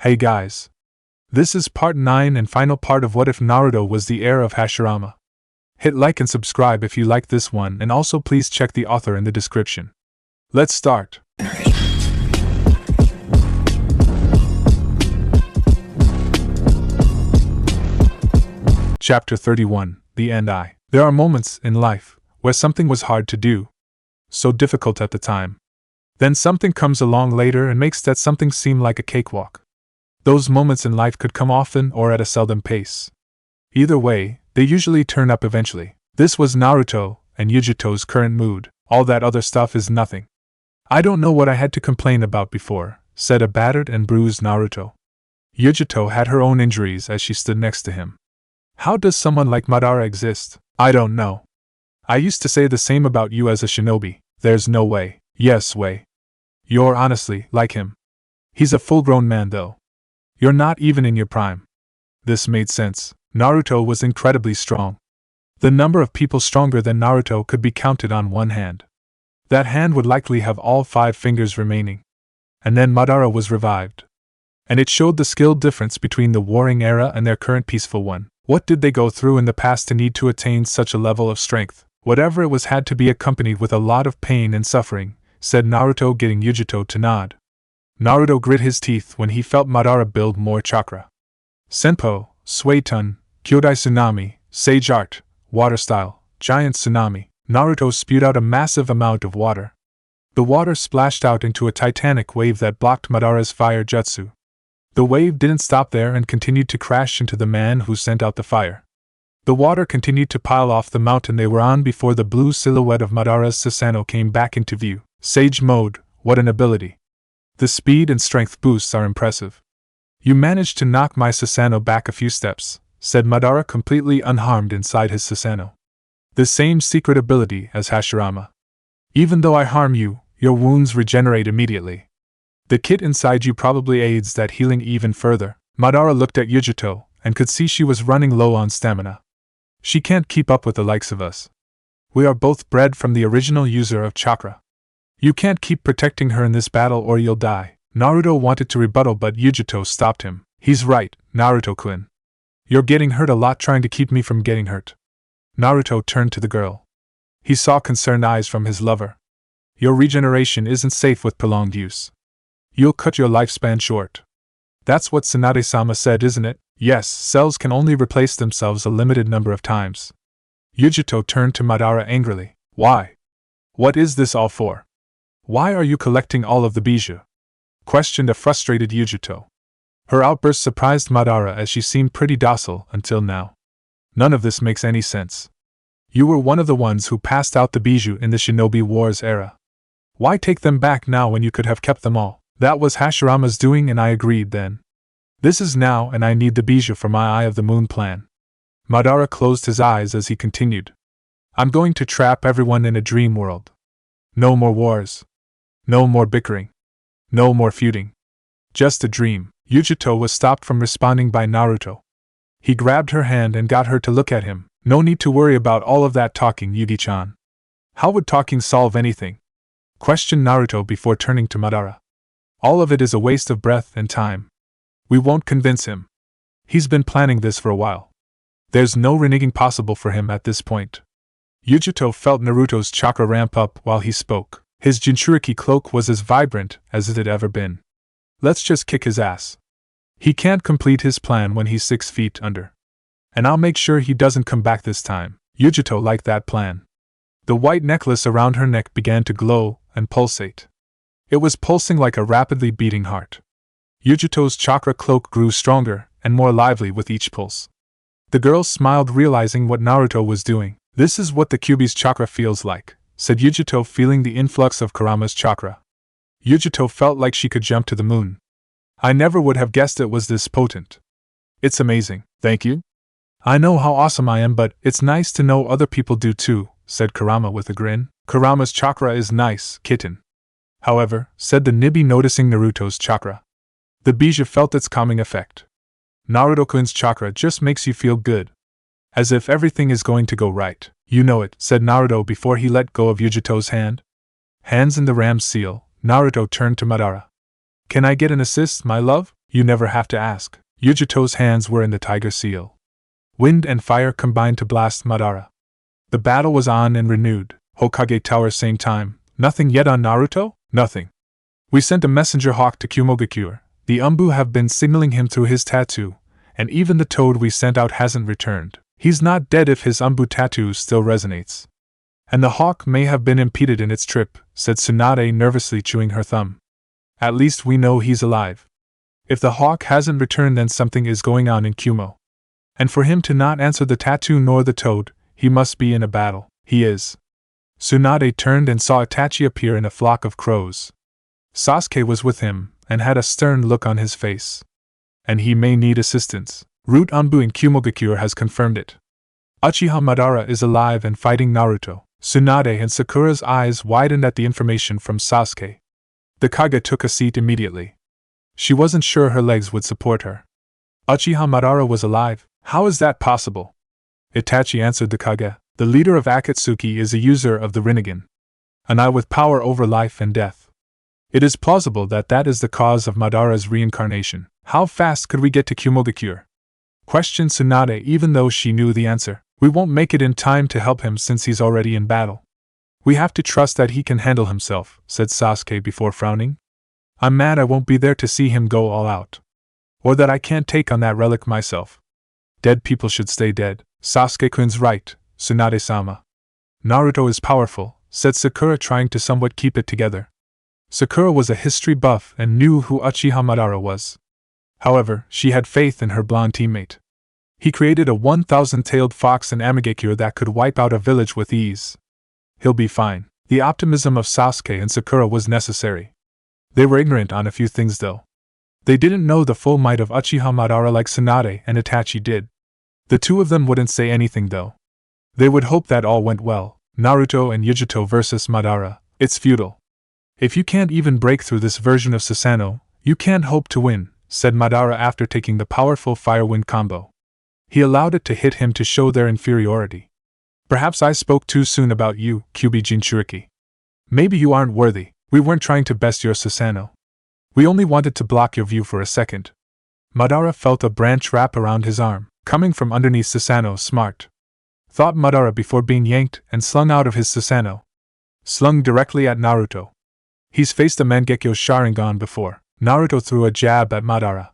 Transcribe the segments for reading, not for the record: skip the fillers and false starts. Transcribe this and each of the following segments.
Hey guys. This is part 9 and final part of What If Naruto Was the Heir of Hashirama. Hit like and subscribe if you like this one, and also please check the author in the description. Let's start. Chapter 31, The End. There are moments in life where something was hard to do, so difficult at the time. Then something comes along later and makes that something seem like a cakewalk. Those moments in life could come often or at a seldom pace. Either way, they usually turn up eventually. This was Naruto and Yujito's current mood. All that other stuff is nothing. I don't know what I had to complain about before, said a battered and bruised Naruto. Yujito had her own injuries as she stood next to him. How does someone like Madara exist? I don't know. I used to say the same about you as a shinobi. There's no way. Yes way. You're honestly like him. He's a full-grown man though. You're not even in your prime. This made sense. Naruto was incredibly strong. The number of people stronger than Naruto could be counted on one hand. That hand would likely have all 5 fingers remaining. And then Madara was revived. And it showed the skill difference between the warring era and their current peaceful one. What did they go through in the past to need to attain such a level of strength? Whatever it was had to be accompanied with a lot of pain and suffering, said Naruto, getting Yujito to nod. Naruto grit his teeth when he felt Madara build more chakra. Senpo, Suetun, Kyodai Tsunami, Sage Art, Water Style, Giant Tsunami. Naruto spewed out a massive amount of water. The water splashed out into a titanic wave that blocked Madara's fire jutsu. The wave didn't stop there and continued to crash into the man who sent out the fire. The water continued to pile off the mountain they were on before the blue silhouette of Madara's Susanoo came back into view. Sage Mode, what an ability. The speed and strength boosts are impressive. You managed to knock my Susanoo back a few steps, said Madara, completely unharmed inside his Susanoo. The same secret ability as Hashirama. Even though I harm you, your wounds regenerate immediately. The kit inside you probably aids that healing even further. Madara looked at Yujito and could see she was running low on stamina. She can't keep up with the likes of us. We are both bred from the original user of chakra. You can't keep protecting her in this battle or you'll die. Naruto wanted to rebuttal, but Yujito stopped him. He's right, Naruto-kun. You're getting hurt a lot trying to keep me from getting hurt. Naruto turned to the girl. He saw concerned eyes from his lover. Your regeneration isn't safe with prolonged use. You'll cut your lifespan short. That's what Tsunade-sama said, isn't it? Yes, cells can only replace themselves a limited number of times. Yujito turned to Madara angrily. Why? What is this all for? Why are you collecting all of the bijou? Questioned a frustrated Yujito. Her outburst surprised Madara as she seemed pretty docile until now. None of this makes any sense. You were one of the ones who passed out the bijou in the Shinobi Wars era. Why take them back now when you could have kept them all? That was Hashirama's doing and I agreed then. This is now and I need the bijou for my Eye of the Moon plan. Madara closed his eyes as he continued. I'm going to trap everyone in a dream world. No more wars. No more bickering. No more feuding. Just a dream. Yujito was stopped from responding by Naruto. He grabbed her hand and got her to look at him. No need to worry about all of that talking, Yugi-chan. How would talking solve anything? Questioned Naruto before turning to Madara. All of it is a waste of breath and time. We won't convince him. He's been planning this for a while. There's no reneging possible for him at this point. Yujito felt Naruto's chakra ramp up while he spoke. His Jinchuriki cloak was as vibrant as it had ever been. Let's just kick his ass. He can't complete his plan when he's 6 feet under. And I'll make sure he doesn't come back this time. Yujito liked that plan. The white necklace around her neck began to glow and pulsate. It was pulsing like a rapidly beating heart. Yujito's chakra cloak grew stronger and more lively with each pulse. The girl smiled, realizing what Naruto was doing. This is what the Kyuubi's chakra feels like, said Yujito, feeling the influx of Kurama's chakra. Yujito felt like she could jump to the moon. I never would have guessed it was this potent. It's amazing, thank you. I know how awesome I am, but it's nice to know other people do too, said Kurama with a grin. Kurama's chakra is nice, kitten. However, said the Nibi, noticing Naruto's chakra. The bijou felt its calming effect. Naruto-kun's chakra just makes you feel good. As if everything is going to go right. You know it, said Naruto before he let go of Yujito's hand. Hands in the ram's seal, Naruto turned to Madara. Can I get an assist, my love? You never have to ask. Yujito's hands were in the tiger seal. Wind and fire combined to blast Madara. The battle was on and renewed. Hokage Tower same time. Nothing yet on Naruto? Nothing. We sent a messenger hawk to Kumogakure. The Umbu have been signaling him through his tattoo, and even the toad we sent out hasn't returned. He's not dead if his Umbu tattoo still resonates. And the hawk may have been impeded in its trip, said Tsunade, nervously chewing her thumb. At least we know he's alive. If the hawk hasn't returned, then something is going on in Kumo. And for him to not answer the tattoo nor the toad, he must be in a battle. He is. Tsunade turned and saw Itachi appear in a flock of crows. Sasuke was with him, and had a stern look on his face. And he may need assistance. Root Umbu in Kumogakure has confirmed it. Uchiha Madara is alive and fighting Naruto. Tsunade and Sakura's eyes widened at the information from Sasuke. The Kage took a seat immediately. She wasn't sure her legs would support her. Uchiha Madara was alive? How is that possible? Itachi answered the Kage. The leader of Akatsuki is a user of the Rinnegan. An eye with power over life and death. It is plausible that that is the cause of Madara's reincarnation. How fast could we get to Kumogakure? Questioned Tsunade, even though she knew the answer. We won't make it in time to help him since he's already in battle. We have to trust that he can handle himself, said Sasuke before frowning. I'm mad I won't be there to see him go all out. Or that I can't take on that relic myself. Dead people should stay dead. Sasuke-kun's right, Tsunade-sama. Naruto is powerful, said Sakura, trying to somewhat keep it together. Sakura was a history buff and knew who Uchiha Madara was. However, she had faith in her blonde teammate. He created a 1,000-tailed fox in Amigakure that could wipe out a village with ease. He'll be fine. The optimism of Sasuke and Sakura was necessary. They were ignorant on a few things though. They didn't know the full might of Uchiha Madara like Tsunade and Itachi did. The two of them wouldn't say anything though. They would hope that all went well. Naruto and Yujito versus Madara. It's futile. If you can't even break through this version of Susanoo, you can't hope to win, said Madara after taking the powerful fire-wind combo. He allowed it to hit him to show their inferiority. Perhaps I spoke too soon about you, Kyuubi Jinchuriki. Maybe you aren't worthy. We weren't trying to best your Susanoo. We only wanted to block your view for a second. Madara felt a branch wrap around his arm, coming from underneath Susanoo. Smart, thought Madara before being yanked and slung out of his Susanoo. Slung directly at Naruto. He's faced a Mangekyo Sharingan before. Naruto threw a jab at Madara.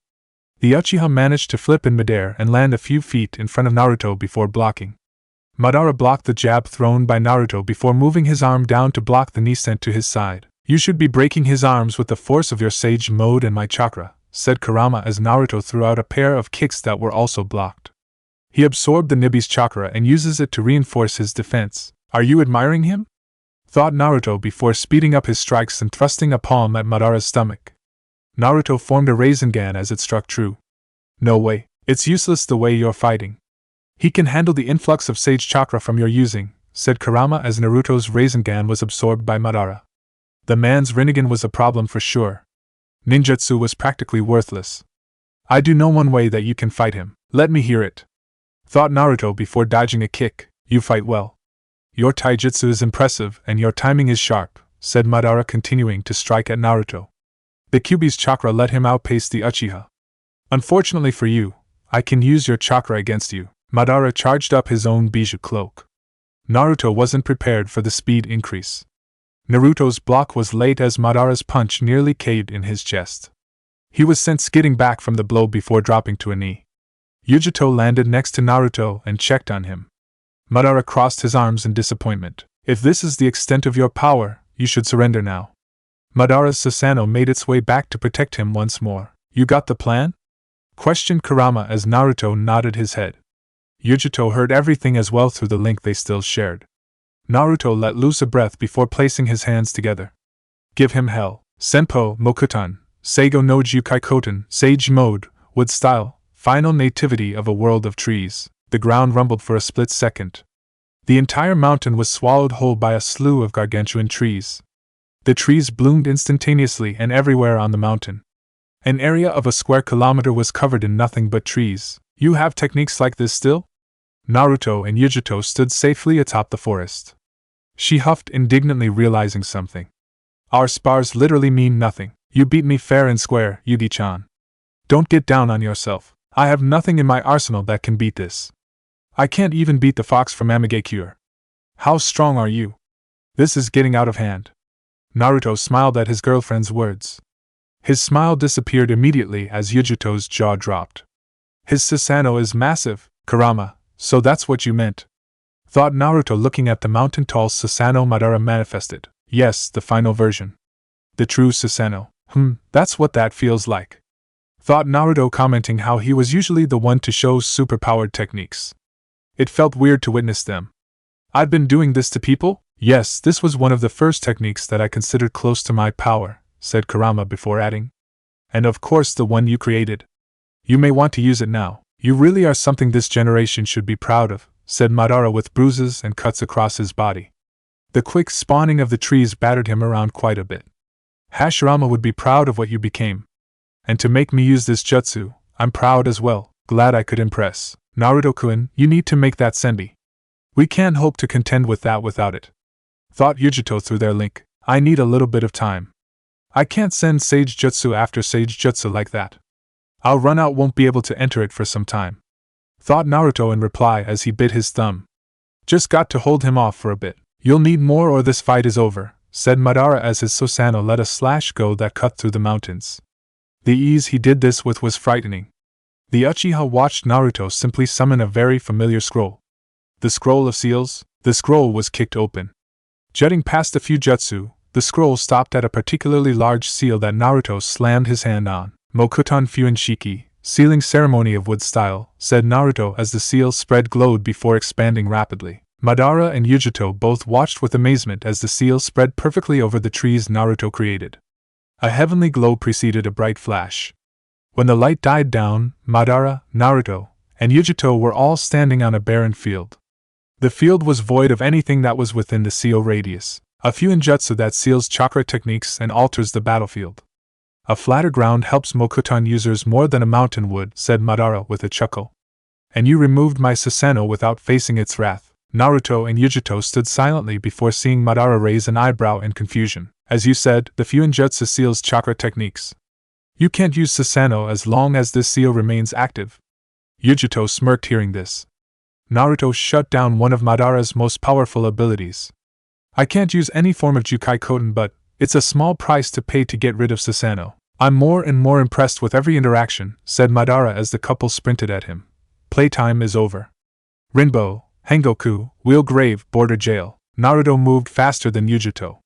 The Uchiha managed to flip in midair and land a few feet in front of Naruto before blocking. Madara blocked the jab thrown by Naruto before moving his arm down to block the knee sent to his side. You should be breaking his arms with the force of your Sage Mode and my chakra, said Kurama as Naruto threw out a pair of kicks that were also blocked. He absorbed the Nibi's chakra and uses it to reinforce his defense. Are you admiring him? Thought Naruto before speeding up his strikes and thrusting a palm at Madara's stomach. Naruto formed a Rasengan as it struck true. No way, it's useless the way you're fighting. He can handle the influx of Sage Chakra from your using, said Kurama as Naruto's Rasengan was absorbed by Madara. The man's Rinnegan was a problem for sure. Ninjutsu was practically worthless. I do know one way that you can fight him. Let me hear it. Thought Naruto before dodging a kick. You fight well. Your taijutsu is impressive and your timing is sharp, said Madara, continuing to strike at Naruto. The Kyuubi's chakra let him outpace the Uchiha. Unfortunately for you, I can use your chakra against you. Madara charged up his own bijou cloak. Naruto wasn't prepared for the speed increase. Naruto's block was late as Madara's punch nearly caved in his chest. He was sent skidding back from the blow before dropping to a knee. Yujito landed next to Naruto and checked on him. Madara crossed his arms in disappointment. If this is the extent of your power, you should surrender now. Madara's Susanoo made its way back to protect him once more. You got the plan? Questioned Kurama as Naruto nodded his head. Yujito heard everything as well through the link they still shared. Naruto let loose a breath before placing his hands together. Give him hell. Senpo, Mokutan, Seigo no Jukai Koten, Sage Mode, Wood Style, Final Nativity of a World of Trees. The ground rumbled for a split second. The entire mountain was swallowed whole by a slew of gargantuan trees. The trees bloomed instantaneously and everywhere on the mountain. An area of a square kilometer was covered in nothing but trees. You have techniques like this still? Naruto and Yujito stood safely atop the forest. She huffed indignantly, realizing something. Our spars literally mean nothing. You beat me fair and square, Yugi-chan. Don't get down on yourself. I have nothing in my arsenal that can beat this. I can't even beat the fox from Amigakure. How strong are you? This is getting out of hand. Naruto smiled at his girlfriend's words. His smile disappeared immediately as Yujito's jaw dropped. His Susanoo is massive, Kurama, so that's what you meant. Thought Naruto looking at the mountain-tall Susanoo Madara manifested. Yes, the final version. The true Susanoo. That's what that feels like. Thought Naruto, commenting how he was usually the one to show superpowered techniques. It felt weird to witness them. I've been doing this to people? Yes, this was one of the first techniques that I considered close to my power, said Kurama before adding. And of course the one you created. You may want to use it now. You really are something this generation should be proud of, said Madara with bruises and cuts across his body. The quick spawning of the trees battered him around quite a bit. Hashirama would be proud of what you became. And to make me use this jutsu, I'm proud as well, glad I could impress. Naruto-kun, you need to make that senbi. We can't hope to contend with that without it. Thought Yujito through their link. I need a little bit of time. I can't send Sage Jutsu after Sage Jutsu like that. I'll run out, won't be able to enter it for some time. Thought Naruto in reply as he bit his thumb. Just got to hold him off for a bit. You'll need more or this fight is over, said Madara as his Susanoo let a slash go that cut through the mountains. The ease he did this with was frightening. The Uchiha watched Naruto simply summon a very familiar scroll. The scroll of seals. The scroll was kicked open. Jutting past a few jutsu, the scroll stopped at a particularly large seal that Naruto slammed his hand on. Mokuton Fuinshiki, sealing ceremony of wood style, said Naruto as the seal spread glowed before expanding rapidly. Madara and Yujito both watched with amazement as the seal spread perfectly over the trees Naruto created. A heavenly glow preceded a bright flash. When the light died down, Madara, Naruto, and Yujito were all standing on a barren field. The field was void of anything that was within the seal radius. A few ninjutsu that seals chakra techniques and alters the battlefield. A flatter ground helps Mokuton users more than a mountain would, said Madara with a chuckle. And you removed my Susanoo without facing its wrath. Naruto and Yujito stood silently before seeing Madara raise an eyebrow in confusion. As you said, the Fuinjutsu seals chakra techniques. You can't use Susanoo as long as this seal remains active. Yujito smirked hearing this. Naruto shut down one of Madara's most powerful abilities. I can't use any form of Jukai Koten, but it's a small price to pay to get rid of Susanoo. I'm more and more impressed with every interaction, said Madara as the couple sprinted at him. Playtime is over. Rinbo, Hengoku, Wheel Grave, Border Jail. Naruto moved faster than Yujito.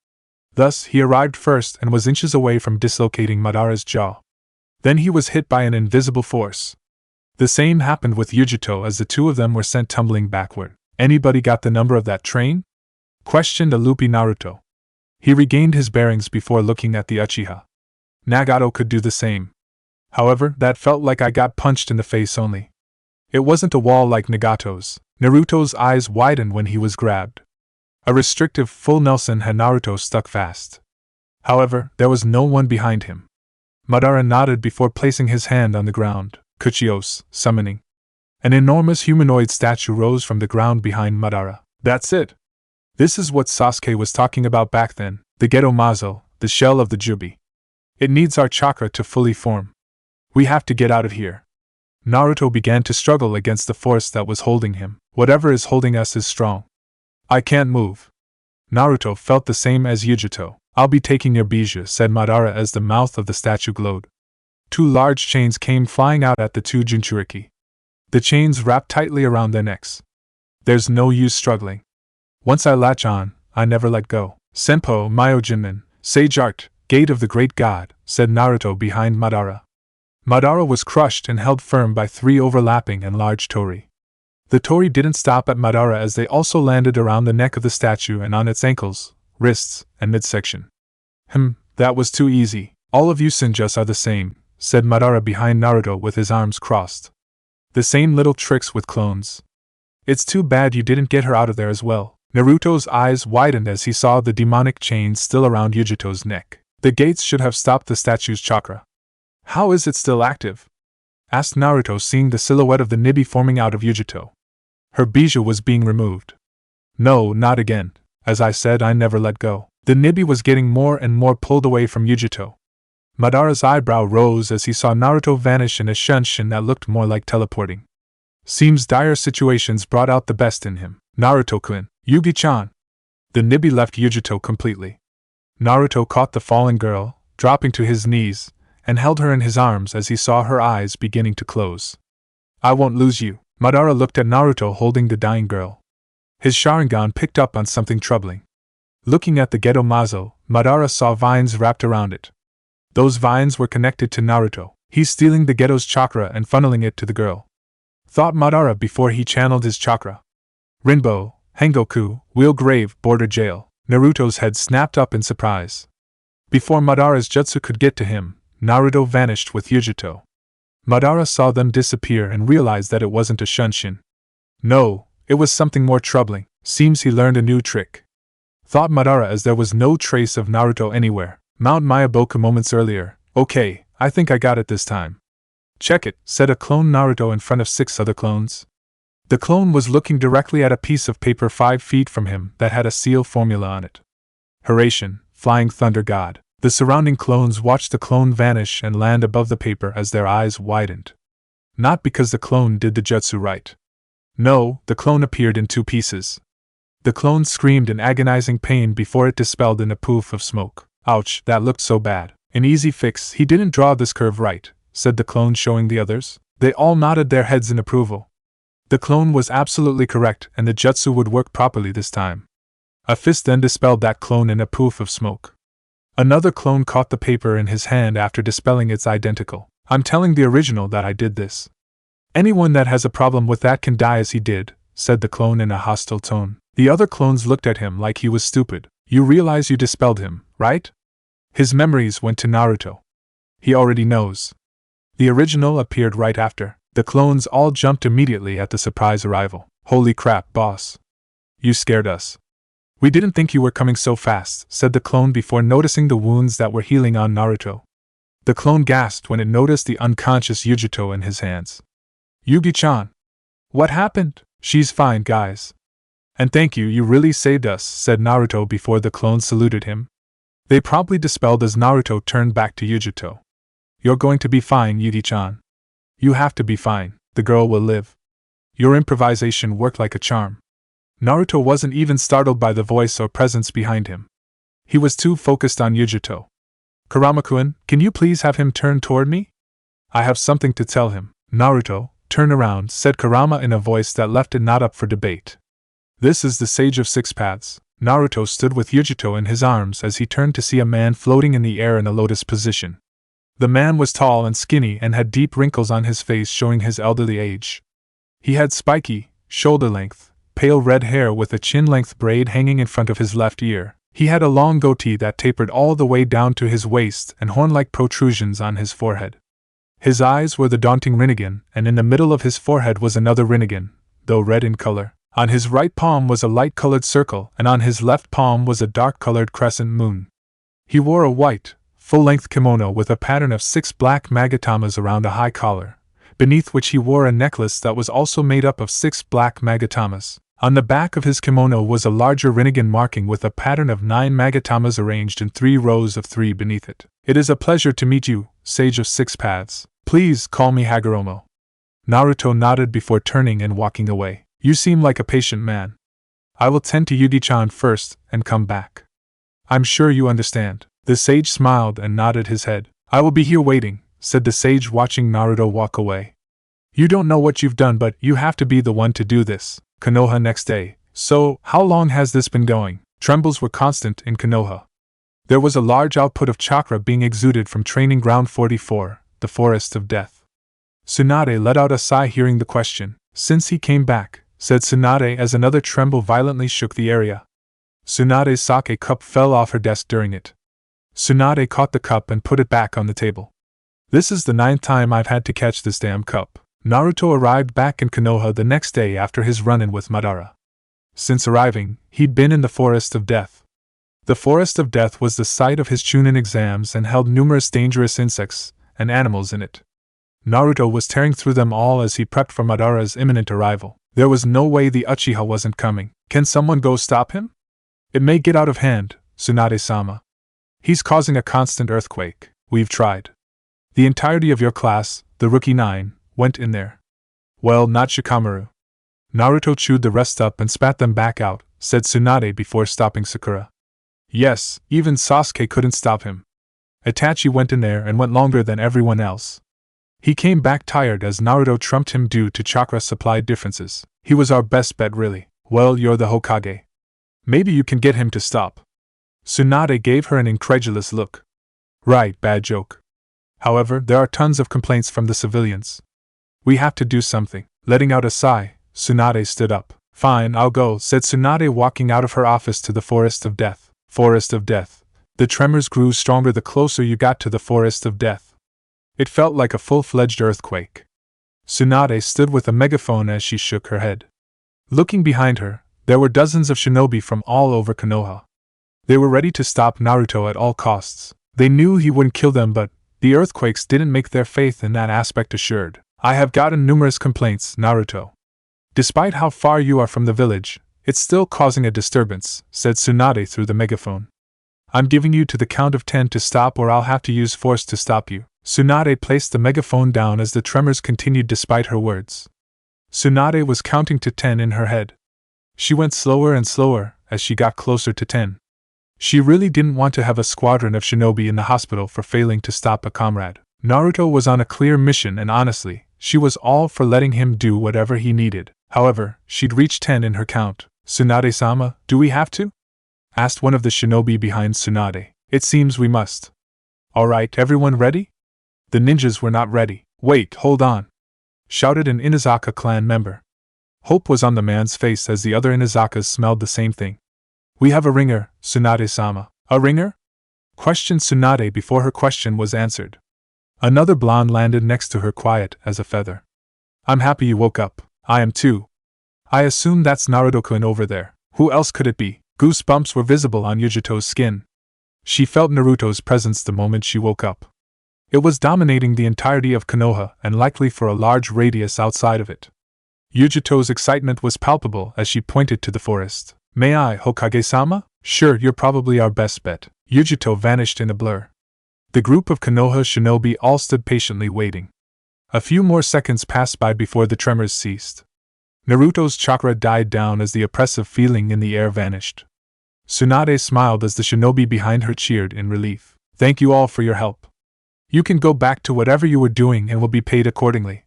Thus, he arrived first and was inches away from dislocating Madara's jaw. Then he was hit by an invisible force. The same happened with Yujito as the two of them were sent tumbling backward. Anybody got the number of that train? Questioned a loopy Naruto. He regained his bearings before looking at the Uchiha. Nagato could do the same. However, that felt like I got punched in the face only. It wasn't a wall like Nagato's. Naruto's eyes widened when he was grabbed. A restrictive full Nelson had Naruto stuck fast. However, there was no one behind him. Madara nodded before placing his hand on the ground. Kuchios, summoning. An enormous humanoid statue rose from the ground behind Madara. That's it. This is what Sasuke was talking about back then, the Gedo Mazo, the shell of the Jubi. It needs our chakra to fully form. We have to get out of here. Naruto began to struggle against the force that was holding him. Whatever is holding us is strong. I can't move. Naruto felt the same as Yujito. I'll be taking your bijou, said Madara as the mouth of the statue glowed. Two large chains came flying out at the two Jinchuriki. The chains wrapped tightly around their necks. There's no use struggling. Once I latch on, I never let go. Senpo Myojinmen, Sage Art, Gate of the Great God, said Naruto behind Madara. Madara was crushed and held firm by three overlapping and large tori. The tori didn't stop at Madara as they also landed around the neck of the statue and on its ankles, wrists, and midsection. That was too easy. All of you senjus are the same, said Madara behind Naruto with his arms crossed. The same little tricks with clones. It's too bad you didn't get her out of there as well. Naruto's eyes widened as he saw the demonic chains still around Yujito's neck. The gates should have stopped the statue's chakra. How is it still active? Asked Naruto, seeing the silhouette of the Nibi forming out of Yujito. Her bijou was being removed. No, not again. As I said, I never let go. The Nibi was getting more and more pulled away from Yujito. Madara's eyebrow rose as he saw Naruto vanish in a shunshin that looked more like teleporting. Seems dire situations brought out the best in him. Naruto-kun, Yugi-chan. The Nibi left Yujito completely. Naruto caught the fallen girl, dropping to his knees, and held her in his arms as he saw her eyes beginning to close. I won't lose you. Madara looked at Naruto holding the dying girl. His Sharingan picked up on something troubling. Looking at the Gedo Mazo, Madara saw vines wrapped around it. Those vines were connected to Naruto. He's stealing the Gedo's chakra and funneling it to the girl, thought Madara before he channeled his chakra. Rinbo, Hengoku, Wheel Grave, Border Jail. Naruto's head snapped up in surprise. Before Madara's jutsu could get to him, Naruto vanished with Yujito. Madara saw them disappear and realized that it wasn't a shunshin. No, it was something more troubling. Seems he learned a new trick, thought Madara as there was no trace of Naruto anywhere. Mount Myaboku moments earlier. Okay, I think I got it this time. Check it, said a clone Naruto in front of 6 other clones. The clone was looking directly at a piece of paper 5 feet from him that had a seal formula on it. Hiraishin, Flying Thunder God. The surrounding clones watched the clone vanish and land above the paper as their eyes widened. Not because the clone did the jutsu right. No, the clone appeared in 2 pieces. The clone screamed in agonizing pain before it dispelled in a poof of smoke. Ouch, that looked so bad. An easy fix, he didn't draw this curve right, said the clone showing the others. They all nodded their heads in approval. The clone was absolutely correct and the jutsu would work properly this time. A fist then dispelled that clone in a poof of smoke. Another clone caught the paper in his hand after dispelling its identical. I'm telling the original that I did this. Anyone that has a problem with that can die as he did, said the clone in a hostile tone. The other clones looked at him like he was stupid. You realize you dispelled him, right? His memories went to Naruto. He already knows. The original appeared right after. The clones all jumped immediately at the surprise arrival. Holy crap, boss. You scared us. We didn't think you were coming so fast, said the clone before noticing the wounds that were healing on Naruto. The clone gasped when it noticed the unconscious Yujito in his hands. Yugi-chan. What happened? She's fine, guys. And thank you, you really saved us, said Naruto before the clones saluted him. They promptly dispelled as Naruto turned back to Yujito. You're going to be fine, Yugi-chan. You have to be fine, the girl will live. Your improvisation worked like a charm. Naruto wasn't even startled by the voice or presence behind him. He was too focused on Yujito. Kurama-kun, can you please have him turn toward me? I have something to tell him. Naruto, turn around, said Kurama in a voice that left it not up for debate. This is the Sage of 6 Paths. Naruto stood with Yujito in his arms as he turned to see a man floating in the air in a lotus position. The man was tall and skinny and had deep wrinkles on his face showing his elderly age. He had spiky, shoulder-length, pale red hair with a chin-length braid hanging in front of his left ear. He had a long goatee that tapered all the way down to his waist and horn-like protrusions on his forehead. His eyes were the daunting Rinnegan, and in the middle of his forehead was another Rinnegan, though red in color. On his right palm was a light-colored circle, and on his left palm was a dark-colored crescent moon. He wore a white, full-length kimono with a pattern of 6 black magatamas around a high collar, beneath which he wore a necklace that was also made up of 6 black magatamas. On the back of his kimono was a larger Rinnegan marking with a pattern of 9 magatamas arranged in 3 rows of 3 beneath it. It is a pleasure to meet you, Sage of 6 Paths. Please call me Hagoromo. Naruto nodded before turning and walking away. You seem like a patient man. I will tend to Yugi-chan first and come back. I'm sure you understand. The sage smiled and nodded his head. I will be here waiting, said the sage watching Naruto walk away. You don't know what you've done, but you have to be the one to do this. Konoha next day. So, how long has this been going? Trembles were constant in Konoha. There was a large output of chakra being exuded from Training Ground 44, the Forest of Death. Tsunade let out a sigh hearing the question. Since he came back, said Tsunade as another tremble violently shook the area. Tsunade's sake cup fell off her desk during it. Tsunade caught the cup and put it back on the table. This is the 9th time I've had to catch this damn cup. Naruto arrived back in Konoha the next day after his run-in with Madara. Since arriving, he'd been in the Forest of Death. The Forest of Death was the site of his Chunin exams and held numerous dangerous insects and animals in it. Naruto was tearing through them all as he prepped for Madara's imminent arrival. There was no way the Uchiha wasn't coming. Can someone go stop him? It may get out of hand, Tsunade-sama. He's causing a constant earthquake. We've tried. The entirety of your class, the Rookie 9, went in there. Well, not Shikamaru. Naruto chewed the rest up and spat them back out, said Tsunade before stopping Sakura. Yes, even Sasuke couldn't stop him. Itachi went in there and went longer than everyone else. He came back tired as Naruto trumped him due to chakra supply differences. He was our best bet really. Well, you're the Hokage. Maybe you can get him to stop. Tsunade gave her an incredulous look. Right, bad joke. However, there are tons of complaints from the civilians. We have to do something. Letting out a sigh, Tsunade stood up. Fine, I'll go, said Tsunade, walking out of her office to the Forest of Death. Forest of Death. The tremors grew stronger the closer you got to the Forest of Death. It felt like a full-fledged earthquake. Tsunade stood with a megaphone as she shook her head. Looking behind her, there were dozens of shinobi from all over Konoha. They were ready to stop Naruto at all costs. They knew he wouldn't kill them, but the earthquakes didn't make their faith in that aspect assured. I have gotten numerous complaints, Naruto. Despite how far you are from the village, it's still causing a disturbance, said Tsunade through the megaphone. I'm giving you to the count of 10 to stop, or I'll have to use force to stop you. Tsunade placed the megaphone down as the tremors continued despite her words. Tsunade was counting to 10 in her head. She went slower and slower as she got closer to 10. She really didn't want to have a squadron of shinobi in the hospital for failing to stop a comrade. Naruto was on a clear mission, and honestly, she was all for letting him do whatever he needed. However, she'd reached 10 in her count. Tsunade-sama, do we have to? Asked one of the shinobi behind Tsunade. It seems we must. Alright, everyone ready? The ninjas were not ready. Wait, hold on! Shouted an Inazaka clan member. Hope was on the man's face as the other Inazakas smelled the same thing. We have a ringer, Tsunade-sama. A ringer? Questioned Tsunade before her question was answered. Another blonde landed next to her, quiet as a feather. I'm happy you woke up. I am too. I assume that's Naruto-kun over there. Who else could it be? Goosebumps were visible on Yujito's skin. She felt Naruto's presence the moment she woke up. It was dominating the entirety of Konoha and likely for a large radius outside of it. Yujito's excitement was palpable as she pointed to the forest. May I, Hokage-sama? Sure, you're probably our best bet. Yujito vanished in a blur. The group of Konoha shinobi all stood patiently waiting. A few more seconds passed by before the tremors ceased. Naruto's chakra died down as the oppressive feeling in the air vanished. Tsunade smiled as the shinobi behind her cheered in relief. Thank you all for your help. You can go back to whatever you were doing and will be paid accordingly.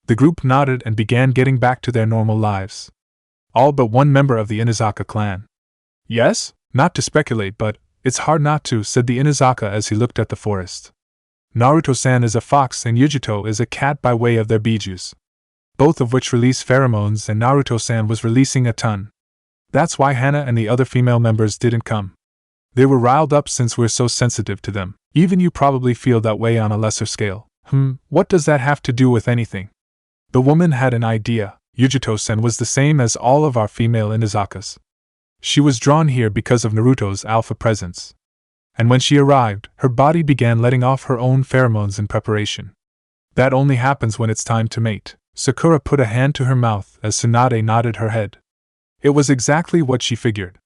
The group nodded and began getting back to their normal lives. All but one member of the Inazaka clan. Yes? Not to speculate, but it's hard not to, said the Inazaka as he looked at the forest. Naruto-san is a fox and Yujito is a cat by way of their bijus, both of which release pheromones, and Naruto-san was releasing a ton. That's why Hana and the other female members didn't come. They were riled up since we're so sensitive to them. Even you probably feel that way on a lesser scale. What does that have to do with anything? The woman had an idea. Yujito-san was the same as all of our female Inazakas. She was drawn here because of Naruto's alpha presence. And when she arrived, her body began letting off her own pheromones in preparation. That only happens when it's time to mate. Sakura put a hand to her mouth as Tsunade nodded her head. It was exactly what she figured.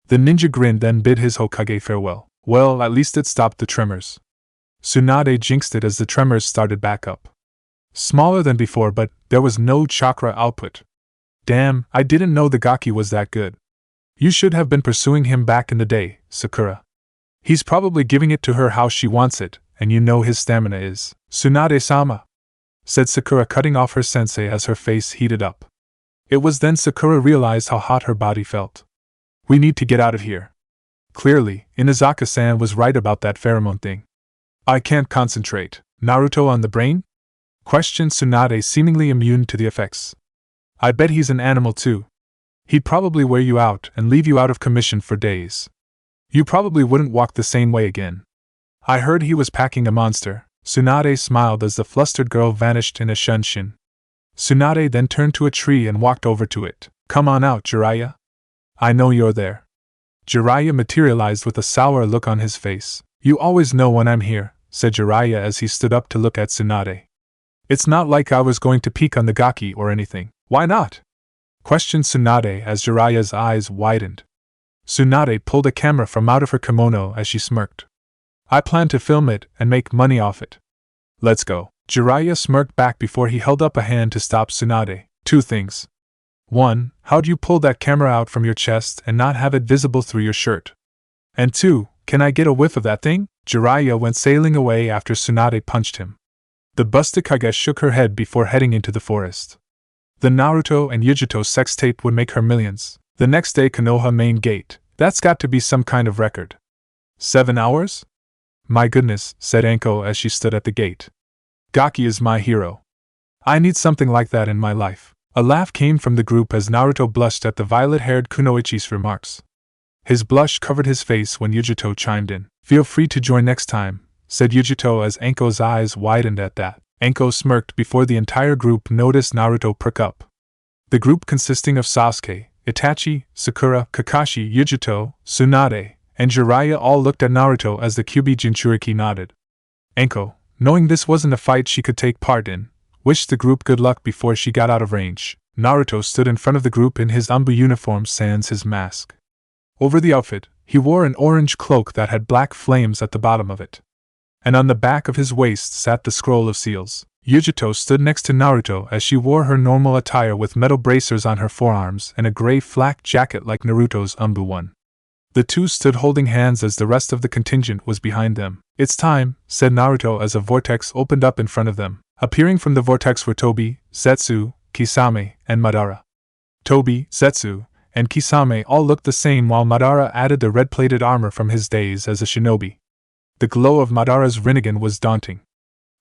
The ninja grinned, then bid his Hokage farewell. Well, at least it stopped the tremors. Tsunade jinxed it as the tremors started back up. Smaller than before, but there was no chakra output. Damn, I didn't know the Gaki was that good. You should have been pursuing him back in the day, Sakura. He's probably giving it to her how she wants it, and you know his stamina is. Tsunade-sama, said Sakura, cutting off her sensei as her face heated up. It was then Sakura realized how hot her body felt. We need to get out of here. Clearly, Inazaka-san was right about that pheromone thing. I can't concentrate. Naruto on the brain? Questioned Tsunade, seemingly immune to the effects. I bet he's an animal too. He'd probably wear you out and leave you out of commission for days. You probably wouldn't walk the same way again. I heard he was packing a monster. Tsunade smiled as the flustered girl vanished in a shunshin. Tsunade then turned to a tree and walked over to it. Come on out, Jiraiya. I know you're there. Jiraiya materialized with a sour look on his face. You always know when I'm here, said Jiraiya as he stood up to look at Tsunade. It's not like I was going to peek on the Gaki or anything. Why not? Questioned Tsunade as Jiraiya's eyes widened. Tsunade pulled a camera from out of her kimono as she smirked. I plan to film it and make money off it. Let's go. Jiraiya smirked back before he held up a hand to stop Tsunade. 2 things. 1. How'd you pull that camera out from your chest and not have it visible through your shirt? And 2. Can I get a whiff of that thing? Jiraiya went sailing away after Tsunade punched him. The busted Kage shook her head before heading into the forest. The Naruto and Yujito sex tape would make her millions. The next day, Konoha main gate. That's got to be some kind of record. 7 hours? My goodness, said Anko as she stood at the gate. Gaki is my hero. I need something like that in my life. A laugh came from the group as Naruto blushed at the violet-haired Kunoichi's remarks. His blush covered his face when Yujito chimed in. Feel free to join next time, said Yujito as Anko's eyes widened at that. Anko smirked before the entire group noticed Naruto perk up. The group consisting of Sasuke, Itachi, Sakura, Kakashi, Yujito, Tsunade, and Jiraiya all looked at Naruto as the Kyuubi Jinchuriki nodded. Anko, knowing this wasn't a fight she could take part in, wished the group good luck before she got out of range. Naruto stood in front of the group in his Anbu uniform sans his mask. Over the outfit, he wore an orange cloak that had black flames at the bottom of it. And on the back of his waist sat the scroll of seals. Yujito stood next to Naruto as she wore her normal attire with metal bracers on her forearms and a gray flak jacket like Naruto's Anbu one. The two stood holding hands as the rest of the contingent was behind them. It's time, said Naruto as a vortex opened up in front of them. Appearing from the vortex were Tobi, Zetsu, Kisame, and Madara. Tobi, Zetsu, and Kisame all looked the same while Madara added the red-plated armor from his days as a shinobi. The glow of Madara's Rinnegan was daunting.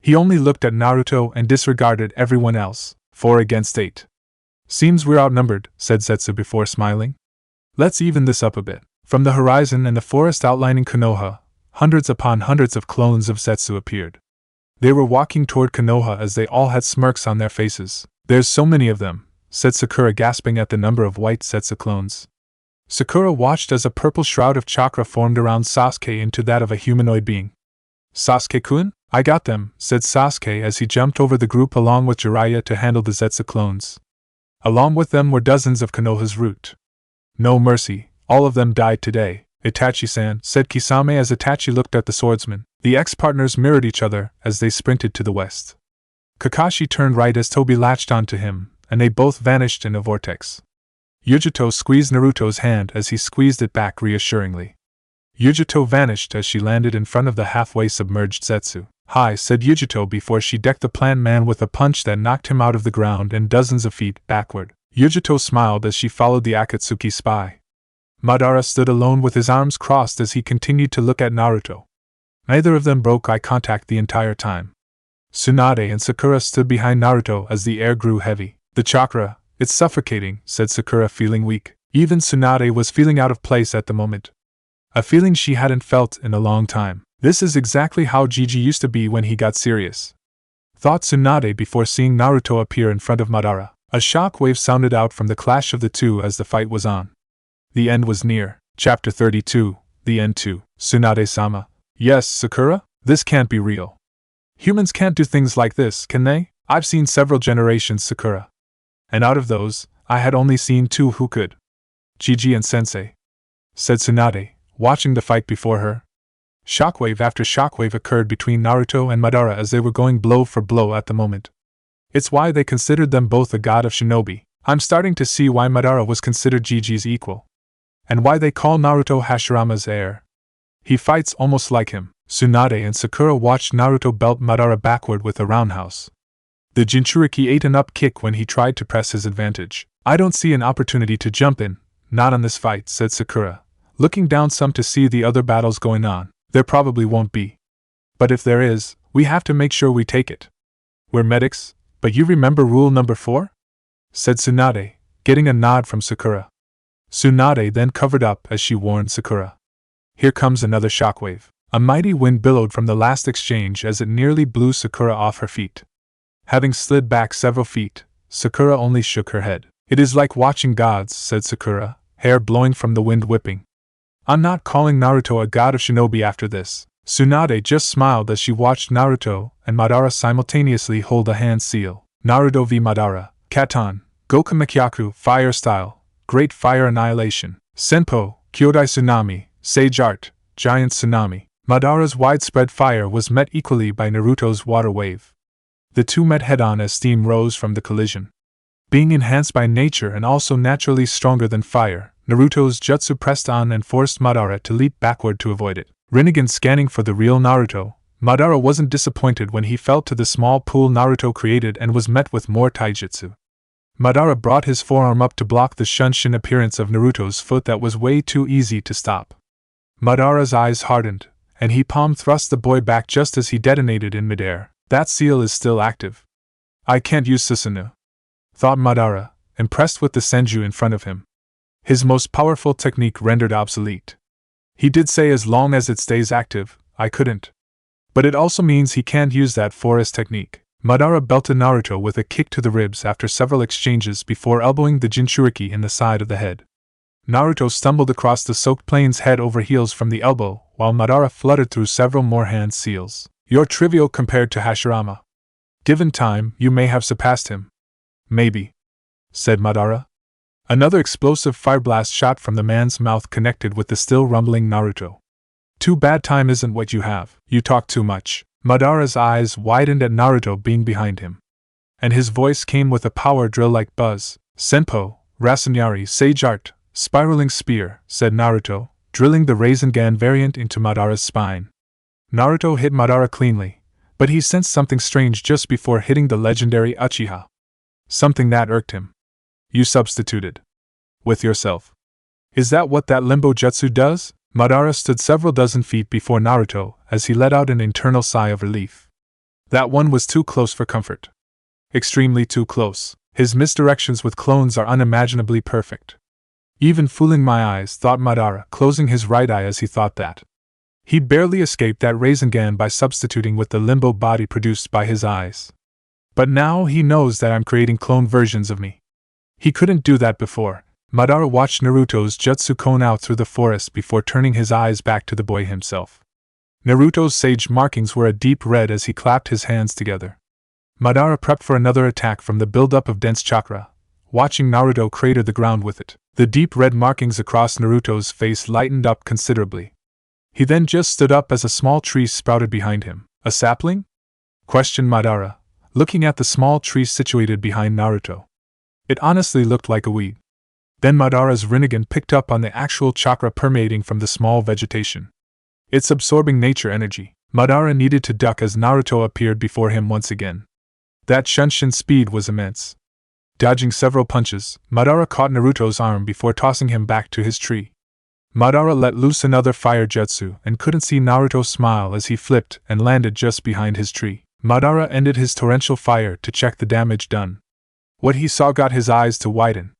He only looked at Naruto and disregarded everyone else. 4 against 8. Seems we're outnumbered, said Zetsu before smiling. Let's even this up a bit. From the horizon and the forest outlining Konoha, hundreds upon hundreds of clones of Zetsu appeared. They were walking toward Konoha as they all had smirks on their faces. There's so many of them, said Sakura gasping at the number of white Zetsu clones. Sakura watched as a purple shroud of chakra formed around Sasuke into that of a humanoid being. Sasuke-kun? I got them, said Sasuke as he jumped over the group along with Jiraiya to handle the Zetsu clones. Along with them were dozens of Konoha's root. No mercy, all of them died today, Itachi-san, said Kisame as Itachi looked at the swordsman. The ex-partners mirrored each other as they sprinted to the west. Kakashi turned right as Tobi latched onto him, and they both vanished in a vortex. Yujito squeezed Naruto's hand as he squeezed it back reassuringly. Yujito vanished as she landed in front of the halfway submerged Zetsu. Hi, said Yujito before she decked the plant man with a punch that knocked him out of the ground and dozens of feet backward. Yujito smiled as she followed the Akatsuki spy. Madara stood alone with his arms crossed as he continued to look at Naruto. Neither of them broke eye contact the entire time. Tsunade and Sakura stood behind Naruto as the air grew heavy. The chakra, it's suffocating, said Sakura feeling weak. Even Tsunade was feeling out of place at the moment. A feeling she hadn't felt in a long time. This is exactly how Gigi used to be when he got serious, thought Tsunade before seeing Naruto appear in front of Madara. A shock wave sounded out from the clash of the two as the fight was on. The end was near. Chapter 32, The End 2. Tsunade-sama. Yes, Sakura? This can't be real. Humans can't do things like this, can they? I've seen several generations, Sakura. And out of those, I had only seen 2 who could. Gigi and Sensei, said Tsunade, watching the fight before her. Shockwave after shockwave occurred between Naruto and Madara as they were going blow for blow at the moment. It's why they considered them both a god of shinobi. I'm starting to see why Madara was considered Gigi's equal. And why they call Naruto Hashirama's heir. He fights almost like him. Tsunade and Sakura watched Naruto belt Madara backward with a roundhouse. The Jinchuriki ate an up kick when he tried to press his advantage. I don't see an opportunity to jump in, not on this fight, said Sakura, looking down some to see the other battles going on. There probably won't be. But if there is, we have to make sure we take it. We're medics, but you remember rule number 4? Said Tsunade, getting a nod from Sakura. Tsunade then covered up as she warned Sakura. Here comes another shockwave. A mighty wind billowed from the last exchange as it nearly blew Sakura off her feet. Having slid back several feet, Sakura only shook her head. It is like watching gods, said Sakura, hair blowing from the wind whipping. I'm not calling Naruto a god of shinobi after this. Tsunade just smiled as she watched Naruto and Madara simultaneously hold a hand seal. Naruto v Madara, Katan, Goku Mekyaku, Fire Style, Great Fire Annihilation, Senpo, Kyodai Tsunami, Sage Art, Giant Tsunami. Madara's widespread fire was met equally by Naruto's water wave. The two met head-on as steam rose from the collision. Being enhanced by nature and also naturally stronger than fire, Naruto's jutsu pressed on and forced Madara to leap backward to avoid it. Rinnegan scanning for the real Naruto, Madara wasn't disappointed when he fell to the small pool Naruto created and was met with more taijutsu. Madara brought his forearm up to block the Shunshin appearance of Naruto's foot that was way too easy to stop. Madara's eyes hardened, and he palm thrust the boy back just as he detonated in midair. That seal is still active. I can't use Susanoo, thought Madara, impressed with the senju in front of him. His most powerful technique rendered obsolete. He did say as long as it stays active, I couldn't. But it also means he can't use that forest technique. Madara belted Naruto with a kick to the ribs after several exchanges before elbowing the Jinchuriki in the side of the head. Naruto stumbled across the soaked plains head over heels from the elbow, while Madara fluttered through several more hand seals. You're trivial compared to Hashirama. Given time, you may have surpassed him. Maybe, said Madara. Another explosive fireblast shot from the man's mouth connected with the still rumbling Naruto. Too bad time isn't what you have. You talk too much. Madara's eyes widened at Naruto being behind him. And his voice came with a power drill-like buzz. Senpo, Rasenari, Sage Art, Spiraling Spear, said Naruto, drilling the Rasengan variant into Madara's spine. Naruto hit Madara cleanly, but he sensed something strange just before hitting the legendary Uchiha. Something that irked him. You substituted. With yourself. Is that what that limbo jutsu does? Madara stood several dozen feet before Naruto as he let out an internal sigh of relief. That one was too close for comfort. Extremely too close. His misdirections with clones are unimaginably perfect. Even fooling my eyes, thought Madara, closing his right eye as he thought that. He barely escaped that Rasengan by substituting with the limbo body produced by his eyes. But now he knows that I'm creating clone versions of me. He couldn't do that before. Madara watched Naruto's jutsu cone out through the forest before turning his eyes back to the boy himself. Naruto's sage markings were a deep red as he clapped his hands together. Madara prepped for another attack from the buildup of dense chakra, watching Naruto crater the ground with it. The deep red markings across Naruto's face lightened up considerably. He then just stood up as a small tree sprouted behind him. A sapling? Questioned Madara, looking at the small tree situated behind Naruto. It honestly looked like a weed. Then Madara's Rinnegan picked up on the actual chakra permeating from the small vegetation. It's absorbing nature energy. Madara needed to duck as Naruto appeared before him once again. That Shunshin speed was immense. Dodging several punches, Madara caught Naruto's arm before tossing him back to his tree. Madara let loose another fire jutsu and couldn't see Naruto smile as he flipped and landed just behind his tree. Madara ended his torrential fire to check the damage done. What he saw got his eyes to widen.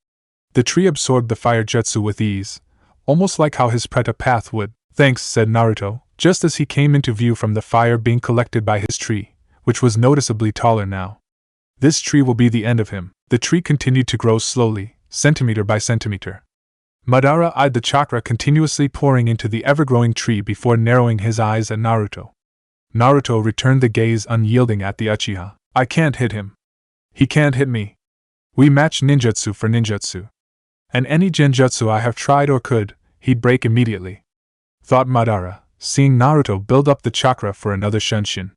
The tree absorbed the fire jutsu with ease, almost like how his Preta path would. Thanks, said Naruto, just as he came into view from the fire being collected by his tree, which was noticeably taller now. This tree will be the end of him. The tree continued to grow slowly, centimeter by centimeter. Madara eyed the chakra continuously pouring into the ever-growing tree before narrowing his eyes at Naruto. Naruto returned the gaze unyielding at the Uchiha. I can't hit him. He can't hit me. We match ninjutsu for ninjutsu. And any genjutsu I have tried or could, he'd break immediately. Thought Madara, seeing Naruto build up the chakra for another Shunshin.